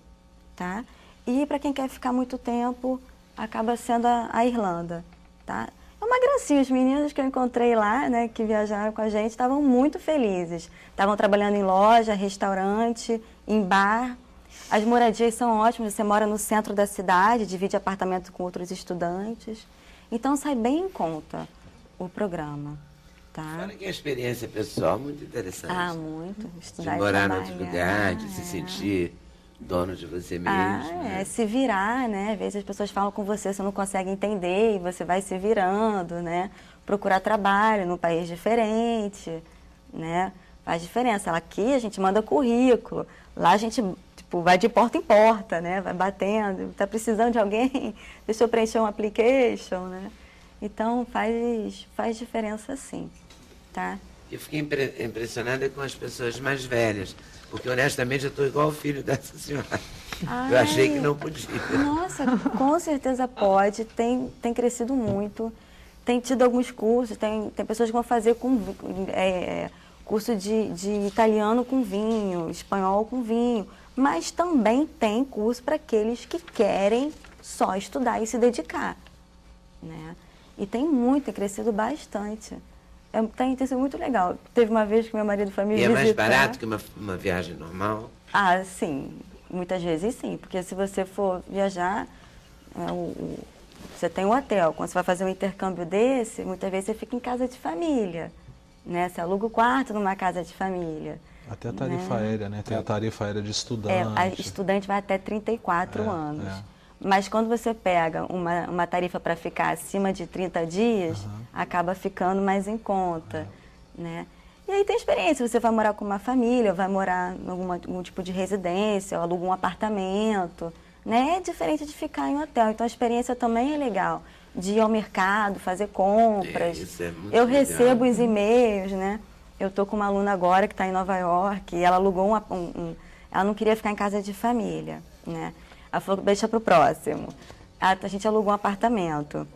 Speaker 6: tá? E para quem quer ficar muito tempo, acaba sendo a Irlanda, tá? É uma gracinha, os meninos que eu encontrei lá, né, que viajaram com a gente, estavam muito felizes. Estavam trabalhando em loja, restaurante, em bar. As moradias são ótimas, você mora no centro da cidade, divide apartamento com outros estudantes. Então sai bem em conta o programa, tá?
Speaker 1: Fala que é uma experiência pessoal muito interessante.
Speaker 6: Muito. Estudar
Speaker 1: De
Speaker 6: e
Speaker 1: morar em
Speaker 6: trabalhar.
Speaker 1: outro lugar, de se sentir dono de você mesmo. Né?
Speaker 6: Se virar, né? Às vezes as pessoas falam com você não consegue entender e você vai se virando, né? Procurar trabalho num país diferente, né? Faz diferença. Aqui a gente manda currículo, lá a gente vai de porta em porta, né? Vai batendo, está precisando de alguém, deixa eu preencher um application, né? Então faz diferença sim, tá?
Speaker 1: Eu fiquei impressionada com as pessoas mais velhas, porque honestamente eu estou igual o filho dessa senhora. Eu achei que não podia.
Speaker 6: Nossa, com certeza pode, tem crescido muito, tem tido alguns cursos, tem pessoas que vão fazer curso de italiano com vinho, espanhol com vinho, mas também tem curso para aqueles que querem só estudar e se dedicar, né? E tem crescido bastante. Tem sido muito legal. Teve uma vez que meu marido foi me visitar.
Speaker 1: E é mais barato que uma viagem normal?
Speaker 6: Sim. Muitas vezes sim, porque se você for viajar, você tem um hotel. Quando você vai fazer um intercâmbio desse, muitas vezes você fica em casa de família, né? Você aluga o quarto numa casa de família.
Speaker 4: Até a tarifa aérea, né? Tem a tarifa aérea de estudante.
Speaker 6: A estudante vai até 34 anos. Mas quando você pega uma tarifa para ficar acima de 30 dias, acaba ficando mais em conta, né? E aí tem experiência, você vai morar com uma família, vai morar em algum tipo de residência, ou aluga um apartamento, né? É diferente de ficar em um hotel. Então a experiência também é legal, de ir ao mercado, fazer compras.
Speaker 1: Isso é muito
Speaker 6: Eu
Speaker 1: legal.
Speaker 6: recebo os e-mails, né? Eu tô com uma aluna agora que está em Nova York e ela alugou ela não queria ficar em casa de família, né? Ela falou, deixa para o próximo. A gente alugou um apartamento.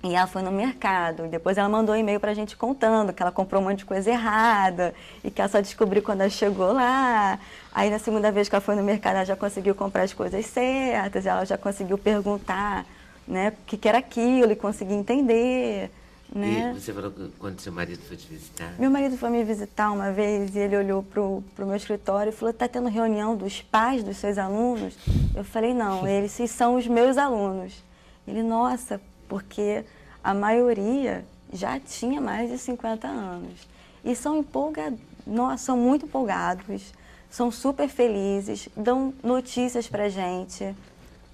Speaker 6: E ela foi no mercado, e depois ela mandou um e-mail pra gente contando que ela comprou um monte de coisa errada e que ela só descobriu quando ela chegou lá. Aí na segunda vez que ela foi no mercado, ela já conseguiu comprar as coisas certas, ela já conseguiu perguntar, né, o que era aquilo e conseguir entender, né?
Speaker 1: E você falou que quando seu marido foi te visitar?
Speaker 6: Meu marido foi me visitar uma vez e ele olhou pro meu escritório e falou, tá tendo reunião dos pais dos seus alunos? Eu falei, não, eles são os meus alunos. Ele, nossa, porque a maioria já tinha mais de 50 anos. E são muito empolgados, são super felizes, dão notícias pra gente,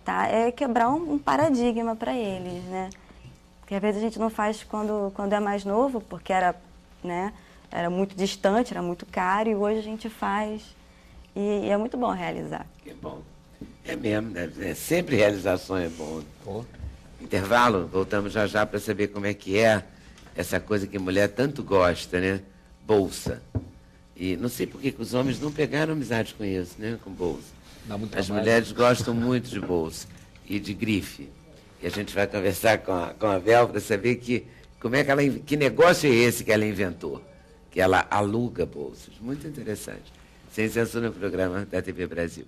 Speaker 6: tá? É quebrar um paradigma para eles, né? Porque às vezes a gente não faz quando é mais novo, porque era muito distante, era muito caro, e hoje a gente faz. E é muito bom realizar.
Speaker 1: Que bom. É mesmo, né? Sempre realização é bom. intervalo, voltamos já já para saber como é que é essa coisa que mulher tanto gosta, né? Bolsa. E não sei por que os homens não pegaram amizade com isso, né? Com bolsa.
Speaker 3: Dá muito
Speaker 1: As
Speaker 3: trabalho.
Speaker 1: mulheres gostam muito de bolsa e de grife. E a gente vai conversar com a Bel para saber como é que negócio é esse que ela inventou, que ela aluga bolsas. Muito interessante. Sem Censura no programa da TV Brasil.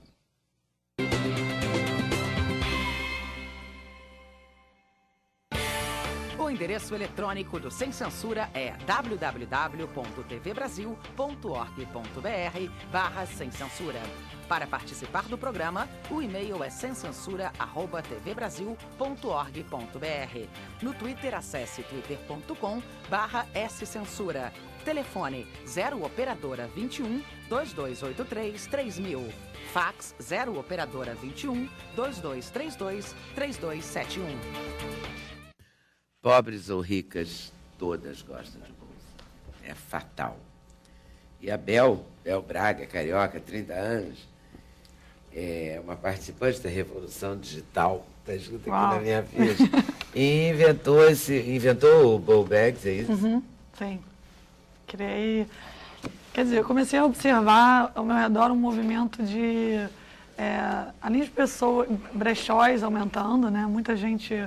Speaker 7: O endereço eletrônico do Sem Censura é www.tvbrasil.org.br/sem censura. Para participar do programa, o e-mail é semcensura@tvbrasil.org.br. No Twitter, acesse twitter.com/scensura. Telefone 0 operadora 21 2283 3000. Fax 0 operadora 21 2232 3271.
Speaker 1: Pobres ou ricas, todas gostam de bolsa. É fatal. E a Bel Braga, carioca, 30 anos, é uma participante da Revolução Digital, está escrito aqui na minha ficha, e inventou o Bowl Bags, é isso?
Speaker 5: Sim. Criei... Quer dizer, eu comecei a observar ao meu redor um movimento de... além de pessoas, brechóis aumentando, né? Muita gente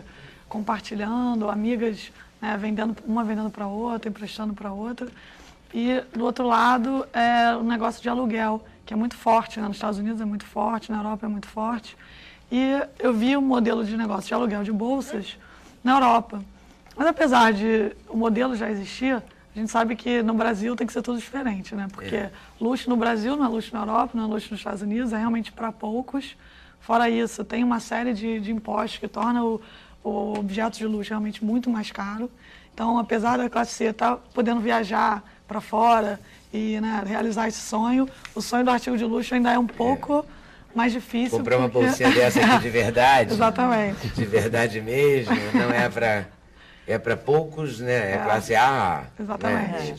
Speaker 5: compartilhando, amigas, né, uma vendendo para outra, emprestando para outra. E, do outro lado, o negócio de aluguel, que é muito forte, né? Nos Estados Unidos é muito forte, na Europa é muito forte. E eu vi um modelo de negócio de aluguel de bolsas na Europa. Mas, apesar de o modelo já existir, a gente sabe que no Brasil tem que ser tudo diferente, né? Porque luxo no Brasil não é luxo na Europa, não é luxo nos Estados Unidos, é realmente para poucos. Fora isso, tem uma série de impostos que torna o objeto de luxo realmente muito mais caro. Então, apesar da classe C estar podendo viajar para fora e, né, realizar esse sonho, o sonho do artigo de luxo ainda é um pouco mais difícil.
Speaker 1: Comprar uma bolsinha dessa aqui de verdade.
Speaker 5: Exatamente.
Speaker 1: De verdade mesmo, não é para... É para poucos, né? É classe A.
Speaker 5: Exatamente.
Speaker 1: Né?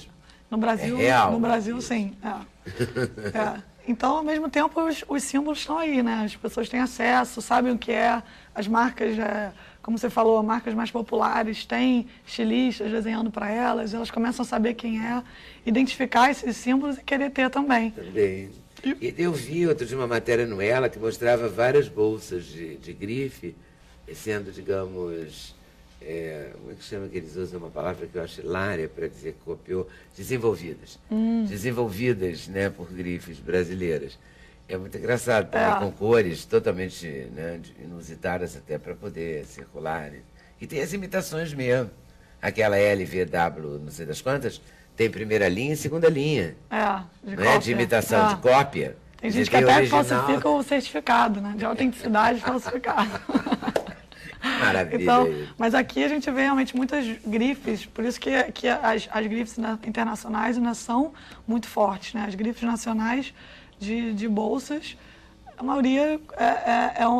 Speaker 5: No Brasil,
Speaker 1: É real.
Speaker 5: no Brasil, sim. Então, ao mesmo tempo, os símbolos estão aí, né? As pessoas têm acesso, sabem o que é. As marcas, como você falou, marcas mais populares têm estilistas desenhando para elas. Elas começam a saber quem é, identificar esses símbolos e querer ter também.
Speaker 1: Também. E eu vi outro de uma matéria no Ela que mostrava várias bolsas de grife, sendo, digamos... como é que chama que eles usam uma palavra que eu acho hilária para dizer que copiou? Desenvolvidas. Desenvolvidas, né, por grifes brasileiras. É muito engraçado, com cores totalmente, né, inusitadas até para poder circular. Né? E tem as imitações mesmo. Aquela LVW, não sei das quantas, tem primeira linha e segunda linha.
Speaker 5: De
Speaker 1: não é? De imitação, de cópia.
Speaker 5: Tem gente que até falsifica o certificado, né? De autenticidade falsificado.
Speaker 1: Maravilha.
Speaker 5: Então, mas aqui a gente vê realmente muitas grifes, por isso que as grifes internacionais ainda são muito fortes, né? As grifes nacionais de bolsas, a maioria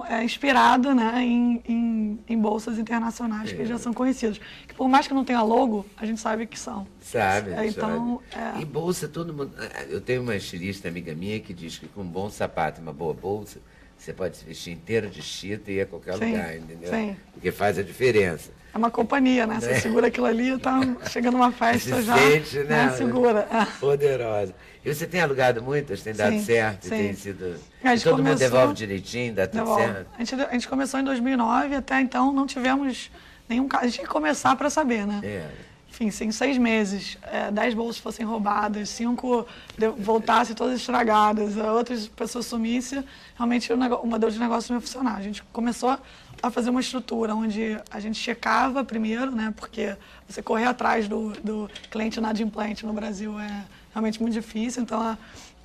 Speaker 5: é inspirada, né, em bolsas internacionais que já são conhecidas. Que por mais que não tenha logo, a gente sabe que são.
Speaker 1: Sabe,
Speaker 5: então,
Speaker 1: E bolsa, todo mundo... Eu tenho uma estilista amiga minha que diz que com um bom sapato e uma boa bolsa, você pode se vestir inteiro de chita e ir a qualquer lugar, entendeu?
Speaker 5: Sim.
Speaker 1: Porque faz a diferença.
Speaker 5: É uma companhia, né? Você segura aquilo ali, tá chegando uma festa
Speaker 1: se
Speaker 5: já,
Speaker 1: sente, né?
Speaker 5: Segura.
Speaker 1: Poderosa. E você tem alugado muitas? Tem dado certo?
Speaker 5: Sim.
Speaker 1: Tem sido...
Speaker 5: Todo
Speaker 1: mundo devolve direitinho, dá tudo certo?
Speaker 5: A gente começou em 2009, até então não tivemos nenhum caso. A gente tinha que começar para saber, né? Enfim, se em 6 meses 10 bolsas fossem roubadas, 5 voltassem todas estragadas, outras pessoas sumissem, realmente o modelo de negócio não ia funcionar. A gente começou a fazer uma estrutura onde a gente checava primeiro, né? Porque você correr atrás do cliente inadimplente no Brasil é realmente muito difícil. Então,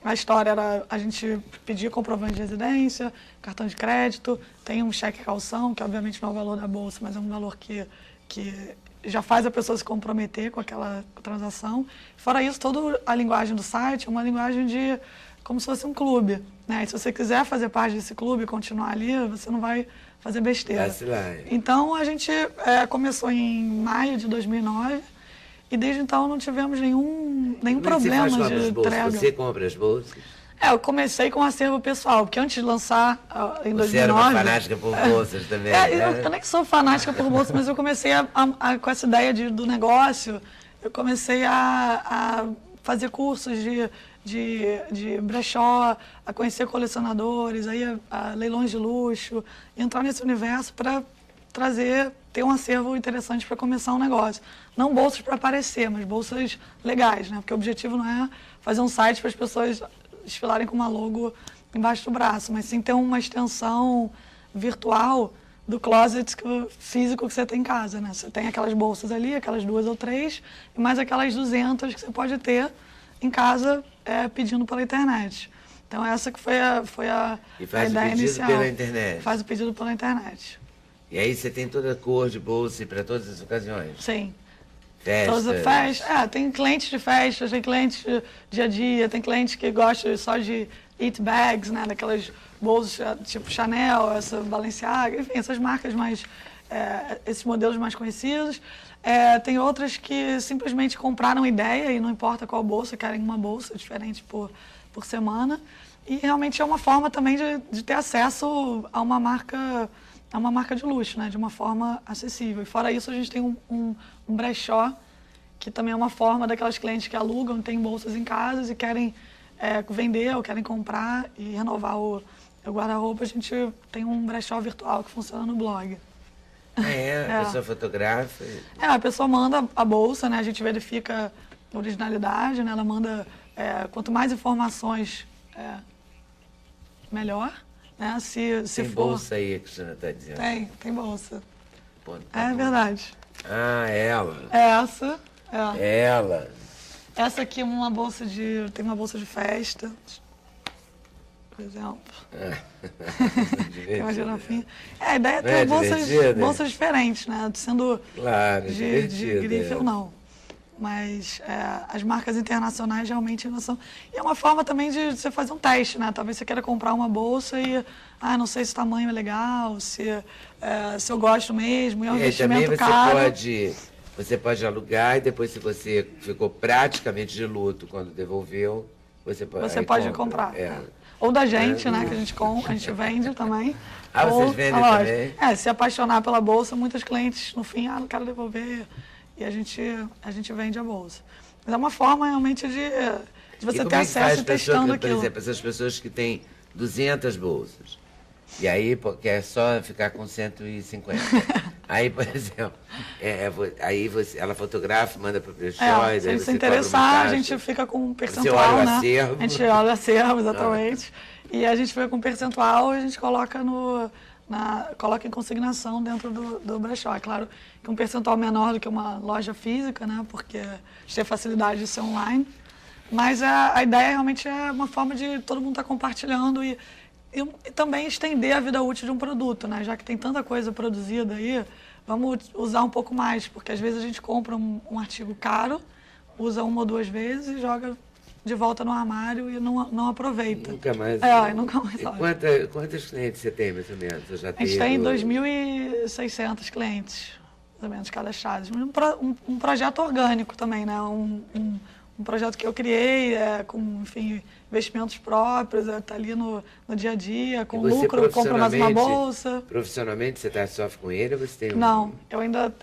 Speaker 5: a história era a gente pedir comprovante de residência, cartão de crédito, tem um cheque calção, que obviamente não é o valor da bolsa, mas é um valor que já faz a pessoa se comprometer com aquela transação. Fora isso, toda a linguagem do site é uma linguagem de como se fosse um clube, né? E se você quiser fazer parte desse clube e continuar ali, você não vai fazer besteira. Então, a gente começou em maio de 2009 e desde então não tivemos nenhum problema de entrega.
Speaker 1: Você compra as bolsas?
Speaker 5: Eu comecei com um acervo pessoal, porque antes de lançar, em 2009...
Speaker 1: Você era uma fanática por bolsas também,
Speaker 5: eu nem sou fanática por bolsas, mas eu comecei com essa ideia do negócio, eu comecei a fazer cursos de brechó, a conhecer colecionadores, aí a leilões de luxo, entrar nesse universo para ter um acervo interessante para começar um negócio. Não bolsas para aparecer, mas bolsas legais, né? Porque o objetivo não é fazer um site para as pessoas desfilarem com uma logo embaixo do braço, mas sim ter uma extensão virtual do closet físico que você tem em casa, né? Você tem aquelas bolsas ali, aquelas 2 ou 3, e mais aquelas 200 que você pode ter em casa pedindo pela internet. Então essa que foi a ideia inicial.
Speaker 1: E faz o pedido pela internet.
Speaker 5: Faz o pedido pela internet.
Speaker 1: E aí você tem toda a cor de bolsa para todas as ocasiões?
Speaker 5: Sim.
Speaker 1: Festas?
Speaker 5: Tem clientes de festas, tem clientes de dia a dia, tem clientes que gostam só de eat bags, né? Daquelas bolsas tipo Chanel, essa Balenciaga, enfim, essas marcas mais, esses modelos mais conhecidos. Tem outras que simplesmente compraram ideia e não importa qual bolsa, querem uma bolsa diferente por semana. E realmente é uma forma também de ter acesso a uma marca de luxo, né? De uma forma acessível. E fora isso, a gente tem um brechó, que também é uma forma daquelas clientes que alugam, têm bolsas em casa e querem vender ou querem comprar e renovar o guarda-roupa. A gente tem um brechó virtual que funciona no blog.
Speaker 1: A pessoa fotografa?
Speaker 5: A pessoa manda a bolsa, né? A gente verifica a originalidade, né? Ela manda, quanto mais informações, melhor. Né?
Speaker 1: Tem bolsa aí que a Cristina está dizendo?
Speaker 5: Tem bolsa.
Speaker 1: Pô, tá bom.
Speaker 5: Verdade.
Speaker 1: Ela.
Speaker 5: Essa.
Speaker 1: Ela.
Speaker 5: Essa aqui tem uma bolsa de festa, por exemplo. Tem uma girafinha. A ideia é ter bolsas diferentes, né? Sendo
Speaker 1: claro,
Speaker 5: de grife ou não. Mas as marcas internacionais realmente não são. E é uma forma também de você fazer um teste, né? Talvez você queira comprar uma bolsa e não sei se o tamanho é legal, se eu gosto mesmo, é um investimento caro.
Speaker 1: Você pode alugar e depois, se você ficou praticamente de luto quando devolveu, você pode
Speaker 5: comprar. Ou da gente, né? Que a gente vende também.
Speaker 1: Vocês vendem também?
Speaker 5: Se apaixonar pela bolsa, muitos clientes no fim, não quero devolver. E a gente vende a bolsa. Mas é uma forma realmente de você ter acesso e testando aquilo.
Speaker 1: Por exemplo, essas pessoas que têm 200 bolsas, e aí quer só ficar com 150. Aí, por exemplo, ela fotografa, manda para o brechó,
Speaker 5: se você interessar, a gente fica com um percentual,
Speaker 1: você olha
Speaker 5: né?
Speaker 1: O acervo.
Speaker 5: A gente olha o acervo, exatamente. E a gente fica com um percentual e a gente coloca coloca em consignação dentro do brechó. É claro que um percentual menor do que uma loja física, né? Porque a gente tem facilidade de ser online. Mas a ideia realmente é uma forma de todo mundo estar compartilhando e também estender a vida útil de um produto, né? Já que tem tanta coisa produzida aí, vamos usar um pouco mais, porque às vezes a gente compra um artigo caro, usa 1 ou 2 vezes e joga de volta no armário e não aproveita.
Speaker 1: Nunca mais.
Speaker 5: Nunca mais.
Speaker 1: E quantos clientes você tem, mais ou menos? A
Speaker 5: gente tem 2.600 clientes, mais ou menos, cadastrados. Um projeto orgânico também, né? Um projeto que eu criei, com, enfim, investimentos próprios, tá ali no dia a dia, com lucro, compro mais uma bolsa.
Speaker 1: Profissionalmente, você sofre com ele ou você tem
Speaker 5: Não,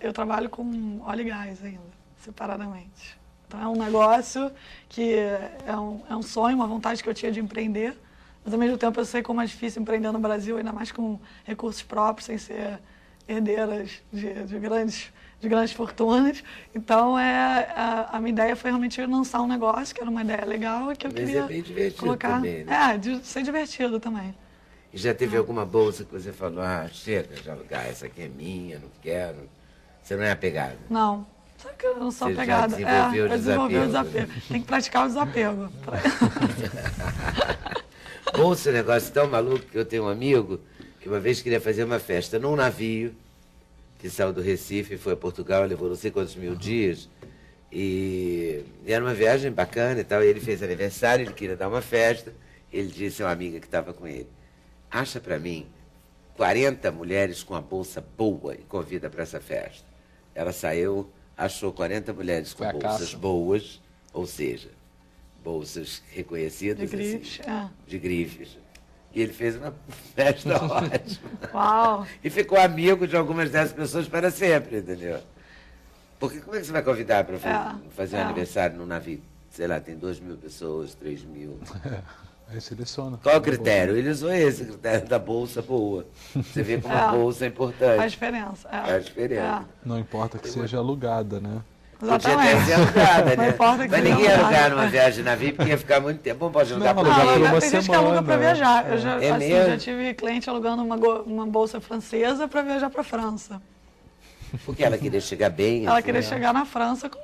Speaker 5: eu trabalho com óleo e gás ainda, separadamente. Então é um negócio que é um sonho, uma vontade que eu tinha de empreender, mas ao mesmo tempo eu sei como é difícil empreender no Brasil, ainda mais com recursos próprios, sem ser herdeiras de grandes fortunas. Então a minha ideia foi realmente lançar um negócio, que era uma ideia legal e que eu queria
Speaker 1: é bem divertido
Speaker 5: colocar.
Speaker 1: Também, né?
Speaker 5: De ser divertido também.
Speaker 1: E já teve alguma bolsa que você falou, chega de alugar, essa aqui é minha, não quero. Você não é apegada?
Speaker 5: Não. Sabe que eu não sou
Speaker 1: Você
Speaker 5: apegada?
Speaker 1: Já desenvolveu
Speaker 5: o desapego. Tem que praticar o desapego.
Speaker 1: Bolsa é um negócio tão maluco que eu tenho um amigo que uma vez queria fazer uma festa num navio que saiu do Recife, foi a Portugal, levou não sei quantos mil dias, e era uma viagem bacana e tal, e ele fez aniversário, ele queria dar uma festa, ele disse a uma amiga que estava com ele, acha para mim 40 mulheres com a bolsa boa e convida para essa festa. Ela saiu, achou 40 mulheres com bolsas boas, ou seja, bolsas reconhecidas.
Speaker 5: De grifes,
Speaker 1: assim, de grifes. E ele fez uma festa ótima.
Speaker 5: Uau!
Speaker 1: E ficou amigo de algumas dessas pessoas para sempre, entendeu? Porque como é que você vai convidar para fazer um aniversário num navio? Sei lá, tem 2.000 pessoas, 3.000.
Speaker 4: Aí seleciona.
Speaker 1: Qual o critério? Ele usou esse critério da bolsa boa. Você vê como a bolsa é importante.
Speaker 5: Faz diferença.
Speaker 1: Faz diferença.
Speaker 4: Não importa que seja alugada, né?
Speaker 1: Podia até ser alugada, né?
Speaker 5: Não importa que
Speaker 1: Mas
Speaker 5: seja
Speaker 1: ninguém ia alugar
Speaker 5: alugada.
Speaker 1: numa viagem de navio porque ia ficar muito tempo. Bom, pode alugar
Speaker 4: Não,
Speaker 1: por
Speaker 4: alugar
Speaker 1: dia.
Speaker 4: por uma
Speaker 5: Tem gente que aluga para
Speaker 4: semana,
Speaker 5: viajar. Eu já,
Speaker 1: É
Speaker 5: assim,
Speaker 1: mesmo?
Speaker 5: já tive cliente alugando uma bolsa francesa para viajar para a França.
Speaker 1: Porque ela queria chegar bem.
Speaker 5: Ela
Speaker 1: assim,
Speaker 5: queria
Speaker 1: né?
Speaker 5: chegar na França com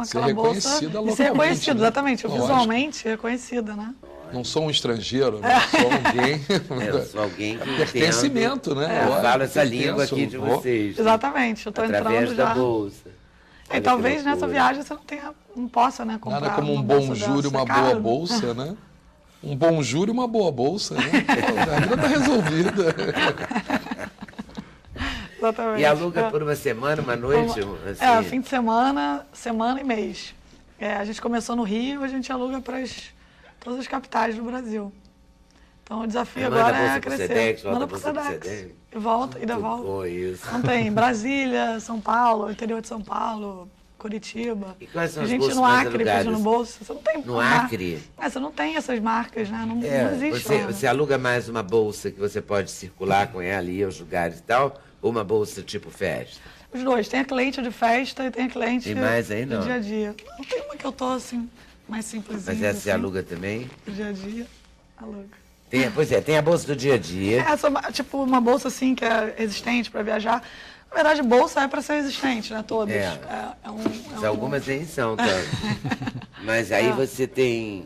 Speaker 3: Ser
Speaker 5: aquela bolsa.
Speaker 3: reconhecida
Speaker 5: E ser
Speaker 3: localmente,
Speaker 5: reconhecida,
Speaker 3: né?
Speaker 5: exatamente.
Speaker 3: Lógico.
Speaker 5: Visualmente reconhecida, né?
Speaker 3: Não sou um estrangeiro, né? Sou alguém.
Speaker 1: Eu sou alguém que
Speaker 3: Pertencimento,
Speaker 1: entendo,
Speaker 3: né?
Speaker 1: Eu
Speaker 3: Lógico,
Speaker 1: falo essa língua
Speaker 3: pertenço,
Speaker 1: aqui de
Speaker 3: vou.
Speaker 1: vocês.
Speaker 5: Exatamente. Eu estou
Speaker 1: Através
Speaker 5: entrando
Speaker 1: da
Speaker 5: já.
Speaker 1: bolsa.
Speaker 5: E
Speaker 1: Olha
Speaker 5: talvez
Speaker 1: que
Speaker 5: nessa
Speaker 1: loucura.
Speaker 5: viagem você não possa, né, comprar
Speaker 3: Nada como
Speaker 5: uma
Speaker 3: um bom
Speaker 5: bolsa
Speaker 3: juro e
Speaker 5: dessa.
Speaker 3: uma
Speaker 5: É
Speaker 3: boa
Speaker 5: caro.
Speaker 3: bolsa, né? Um bom juro e uma boa bolsa, né? A vida está resolvida.
Speaker 5: Exatamente.
Speaker 1: E aluga por uma semana, uma noite? Assim,
Speaker 5: Fim de semana, semana e mês. A gente começou no Rio, a gente aluga para todas as capitais do Brasil. Então o desafio
Speaker 1: Aí manda
Speaker 5: agora
Speaker 1: a bolsa
Speaker 5: é
Speaker 1: pro
Speaker 5: crescer.
Speaker 1: Sedex, volta
Speaker 5: Manda
Speaker 1: a
Speaker 5: pro
Speaker 1: bolsa pro
Speaker 5: Sedex.
Speaker 1: Sedex.
Speaker 5: E volta, e
Speaker 1: muito
Speaker 5: devolve.
Speaker 1: bom isso.
Speaker 5: Não tem Brasília, São Paulo, interior de São Paulo, Curitiba.
Speaker 1: E quais são
Speaker 5: a
Speaker 1: as
Speaker 5: gente
Speaker 1: bolsas
Speaker 5: no
Speaker 1: mais
Speaker 5: Acre
Speaker 1: alugadas?
Speaker 5: pedindo bolsa. Você não tem
Speaker 1: No Acre?
Speaker 5: Você não tem essas marcas, né? Não existe. lá, né?
Speaker 1: Você aluga mais uma bolsa que você pode circular com ela e ir aos lugares e tal, ou uma bolsa tipo festa?
Speaker 5: Os dois. Tem a cliente de festa e tem a cliente
Speaker 1: Tem mais aí, não?
Speaker 5: do dia a dia. Não tem uma que eu tô assim, mais simplesinha.
Speaker 1: Mas essa você
Speaker 5: assim,
Speaker 1: aluga também?
Speaker 5: do dia a dia, aluga.
Speaker 1: Pois é, tem a bolsa do dia a dia.
Speaker 5: Tipo uma bolsa assim que é resistente para viajar. Na verdade, bolsa é para ser resistente, né? Todas.
Speaker 1: Mas algumas nem são tanto. Mas aí você tem...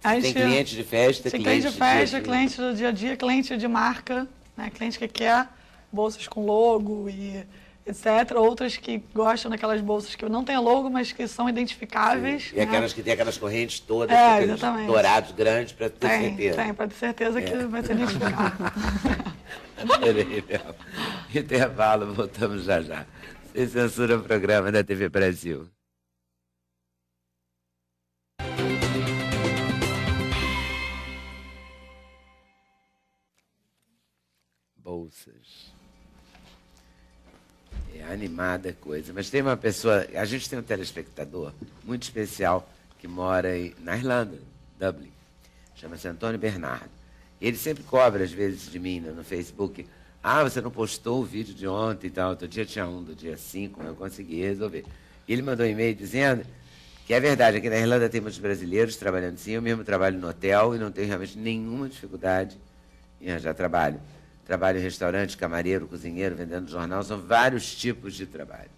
Speaker 5: A
Speaker 1: Tem
Speaker 5: gente-
Speaker 1: cliente de festa,
Speaker 5: Tem
Speaker 1: cliente
Speaker 5: cliente de festa,
Speaker 1: dia a dia.
Speaker 5: cliente do dia a dia, cliente de marca, né? Cliente que quer bolsas com logo e etc. Outras que gostam daquelas bolsas que não tem logo, mas que são identificáveis.
Speaker 1: E
Speaker 5: né?
Speaker 1: aquelas que tem aquelas correntes todas,
Speaker 5: É,
Speaker 1: com aqueles
Speaker 5: exatamente.
Speaker 1: dourados grandes, para ter certeza.
Speaker 5: Tem, para ter certeza que vai ser identificado.
Speaker 1: Adorei, Bel. Intervalo, voltamos já já. Sem censura, o programa da TV Brasil. Bolsas. É animada a coisa. Mas tem uma pessoa, a gente tem um telespectador muito especial que mora na Irlanda, Dublin. Chama-se Antônio Bernardo. Ele sempre cobra, às vezes, de mim no Facebook. Ah, você não postou o vídeo de ontem e tal. Outro dia tinha um, do dia 5, eu consegui resolver. E ele mandou um e-mail dizendo que é verdade, aqui na Irlanda tem muitos brasileiros trabalhando sim. Eu mesmo trabalho no hotel e não tenho realmente nenhuma dificuldade em arranjar trabalho. Trabalho em restaurante, camareiro, cozinheiro, vendendo jornal, são vários tipos de trabalho.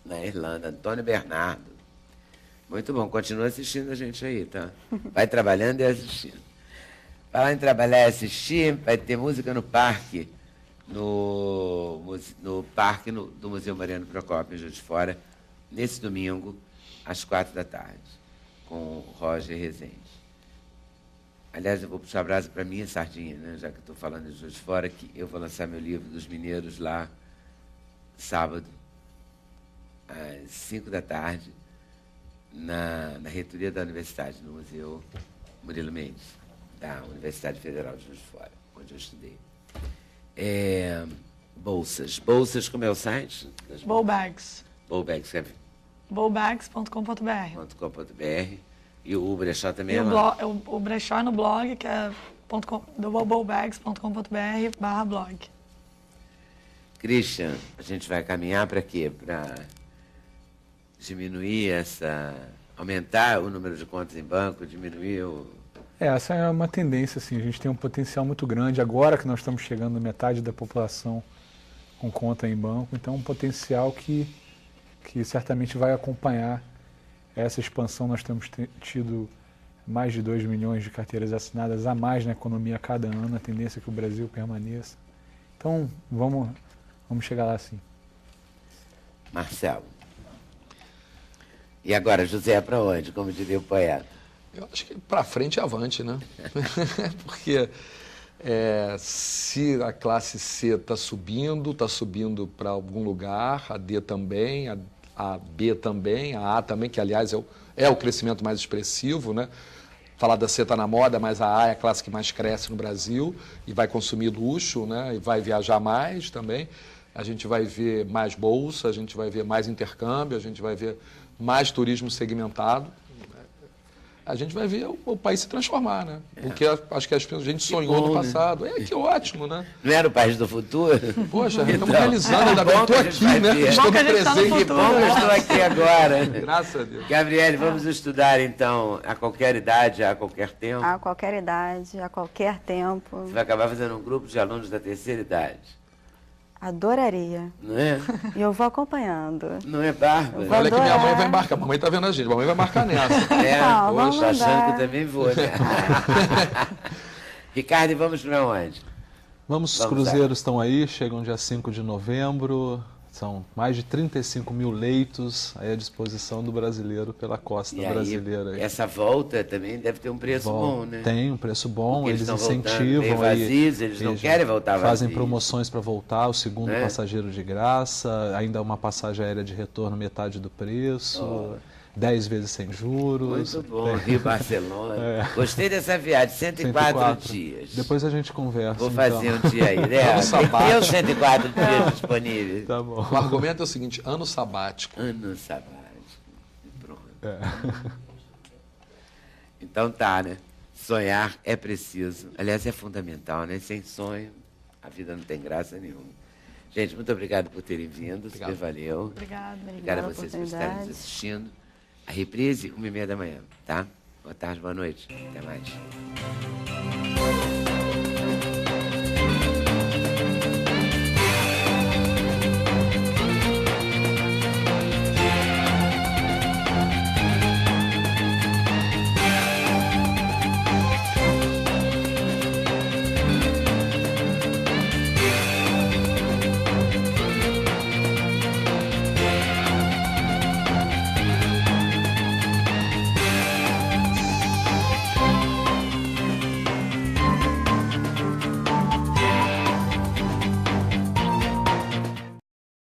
Speaker 1: Na Irlanda, Antônio Bernardo. Muito bom, continua assistindo a gente aí, tá? Vai trabalhando e assistindo. Falar em trabalhar e assistir, vai ter música no parque, no parque do Museu Mariano Procópio, em Juiz de Fora, nesse domingo, às 16h, com o Roger Rezende. Aliás, eu vou puxar a brasa para minha sardinha, né? Já que estou falando de Juiz de Fora, que eu vou lançar meu livro dos Mineiros lá, sábado, às 5h, na reitoria da universidade, no Museu Murilo Mendes, da Universidade Federal de Juiz de Fora, onde eu estudei. Bolsas. Bolsas, como é o site?
Speaker 5: Bowbags.
Speaker 1: Bowbags, escreve
Speaker 5: Bowbags.com.br.
Speaker 1: .com.br. E o Brechó também
Speaker 5: E
Speaker 1: é
Speaker 5: o,
Speaker 1: lá.
Speaker 5: o brechó é no blog, que é bowbags.com.br/blog.
Speaker 1: Christian, a gente vai caminhar para quê? Para diminuir aumentar o número de contas em banco, diminuir o...
Speaker 2: Essa é uma tendência, assim, a gente tem um potencial muito grande, agora que nós estamos chegando a metade da população com conta em banco, então é um potencial que certamente vai acompanhar essa expansão. Nós temos tido mais de 2 milhões de carteiras assinadas a mais na economia a cada ano, a tendência é que o Brasil permaneça. Então, vamos chegar lá sim.
Speaker 1: Marcelo. E agora, José, para onde? Como diria o poeta?
Speaker 3: Eu acho que para frente e avante, né? Porque se a classe C está subindo para algum lugar, a D também, a B também, a A também, que aliás é é o crescimento mais expressivo, né? Falar da C está na moda, mas a A é a classe que mais cresce no Brasil e vai consumir luxo, né? E vai viajar mais também. A gente vai ver mais bolsa, a gente vai ver mais intercâmbio, a gente vai ver mais turismo segmentado. A gente vai ver o país se transformar, né? Porque acho que a gente sonhou
Speaker 1: bom,
Speaker 3: no
Speaker 1: né?
Speaker 3: passado. Que ótimo, né?
Speaker 1: Não era o país do futuro?
Speaker 3: Poxa, estamos
Speaker 1: Então,
Speaker 3: realizando, ainda bem
Speaker 1: bom
Speaker 3: que
Speaker 1: que
Speaker 3: estou
Speaker 1: a gente
Speaker 3: aqui,
Speaker 1: vai
Speaker 3: né?
Speaker 1: ver.
Speaker 3: Estou
Speaker 5: Bom que
Speaker 3: no
Speaker 5: a gente tá no
Speaker 3: presente.
Speaker 1: Que bom que eu estou aqui agora.
Speaker 3: Graças a Deus.
Speaker 1: Gabriele, vamos estudar então a qualquer idade, a qualquer tempo?
Speaker 6: A qualquer idade, a qualquer tempo.
Speaker 1: Você vai acabar fazendo um grupo de alunos da terceira idade,
Speaker 6: Adoraria.
Speaker 1: não é?
Speaker 6: E eu vou acompanhando.
Speaker 1: Não é, Bárbara?
Speaker 6: Vou
Speaker 3: Olha que minha mãe
Speaker 6: adorar.
Speaker 3: vai embarcar. Mamãe está vendo a gente. Mamãe vai embarcar nessa.
Speaker 1: É,
Speaker 6: Não, vamos
Speaker 1: poxa, achando que eu
Speaker 6: andar.
Speaker 1: também vou, né? Ricardo, e vamos para onde?
Speaker 4: Os
Speaker 1: Vamos
Speaker 4: cruzeiros estão aí, chegam dia 5 de novembro, são mais de 35 mil leitos aí à disposição do brasileiro pela costa
Speaker 1: E aí,
Speaker 4: brasileira. Aí.
Speaker 1: essa volta também deve ter um preço bom, né?
Speaker 4: Tem um preço bom,
Speaker 1: Porque
Speaker 4: eles
Speaker 1: estão voltando
Speaker 4: incentivam.
Speaker 1: meio vazios, eles não querem voltar
Speaker 4: Fazem
Speaker 1: vazios.
Speaker 4: promoções para voltar, o segundo
Speaker 1: Né?
Speaker 4: passageiro de graça, ainda uma passagem aérea de retorno metade do preço, 10 vezes sem juros.
Speaker 1: Muito bom, Rio Barcelona. Gostei dessa viagem, 104 dias.
Speaker 4: Depois a gente conversa.
Speaker 1: Vou
Speaker 4: então.
Speaker 1: fazer um dia aí, né?
Speaker 3: Ano
Speaker 1: Tem que ter os
Speaker 3: sabático.
Speaker 1: 104 dias disponíveis.
Speaker 4: Tá bom.
Speaker 3: O argumento é o seguinte, ano sabático.
Speaker 1: Ano sabático. Pronto.
Speaker 4: É.
Speaker 1: Então tá, né? Sonhar é preciso. Aliás, é fundamental, né? Sem sonho, a vida não tem graça nenhuma. Gente, muito obrigado por terem vindo. Super valeu.
Speaker 5: Obrigada.
Speaker 1: Obrigado a
Speaker 6: pela
Speaker 1: vocês por estarem nos
Speaker 6: oportunidade.
Speaker 1: assistindo. A reprise, 1h30 da manhã, tá? Boa tarde, boa noite. Até mais.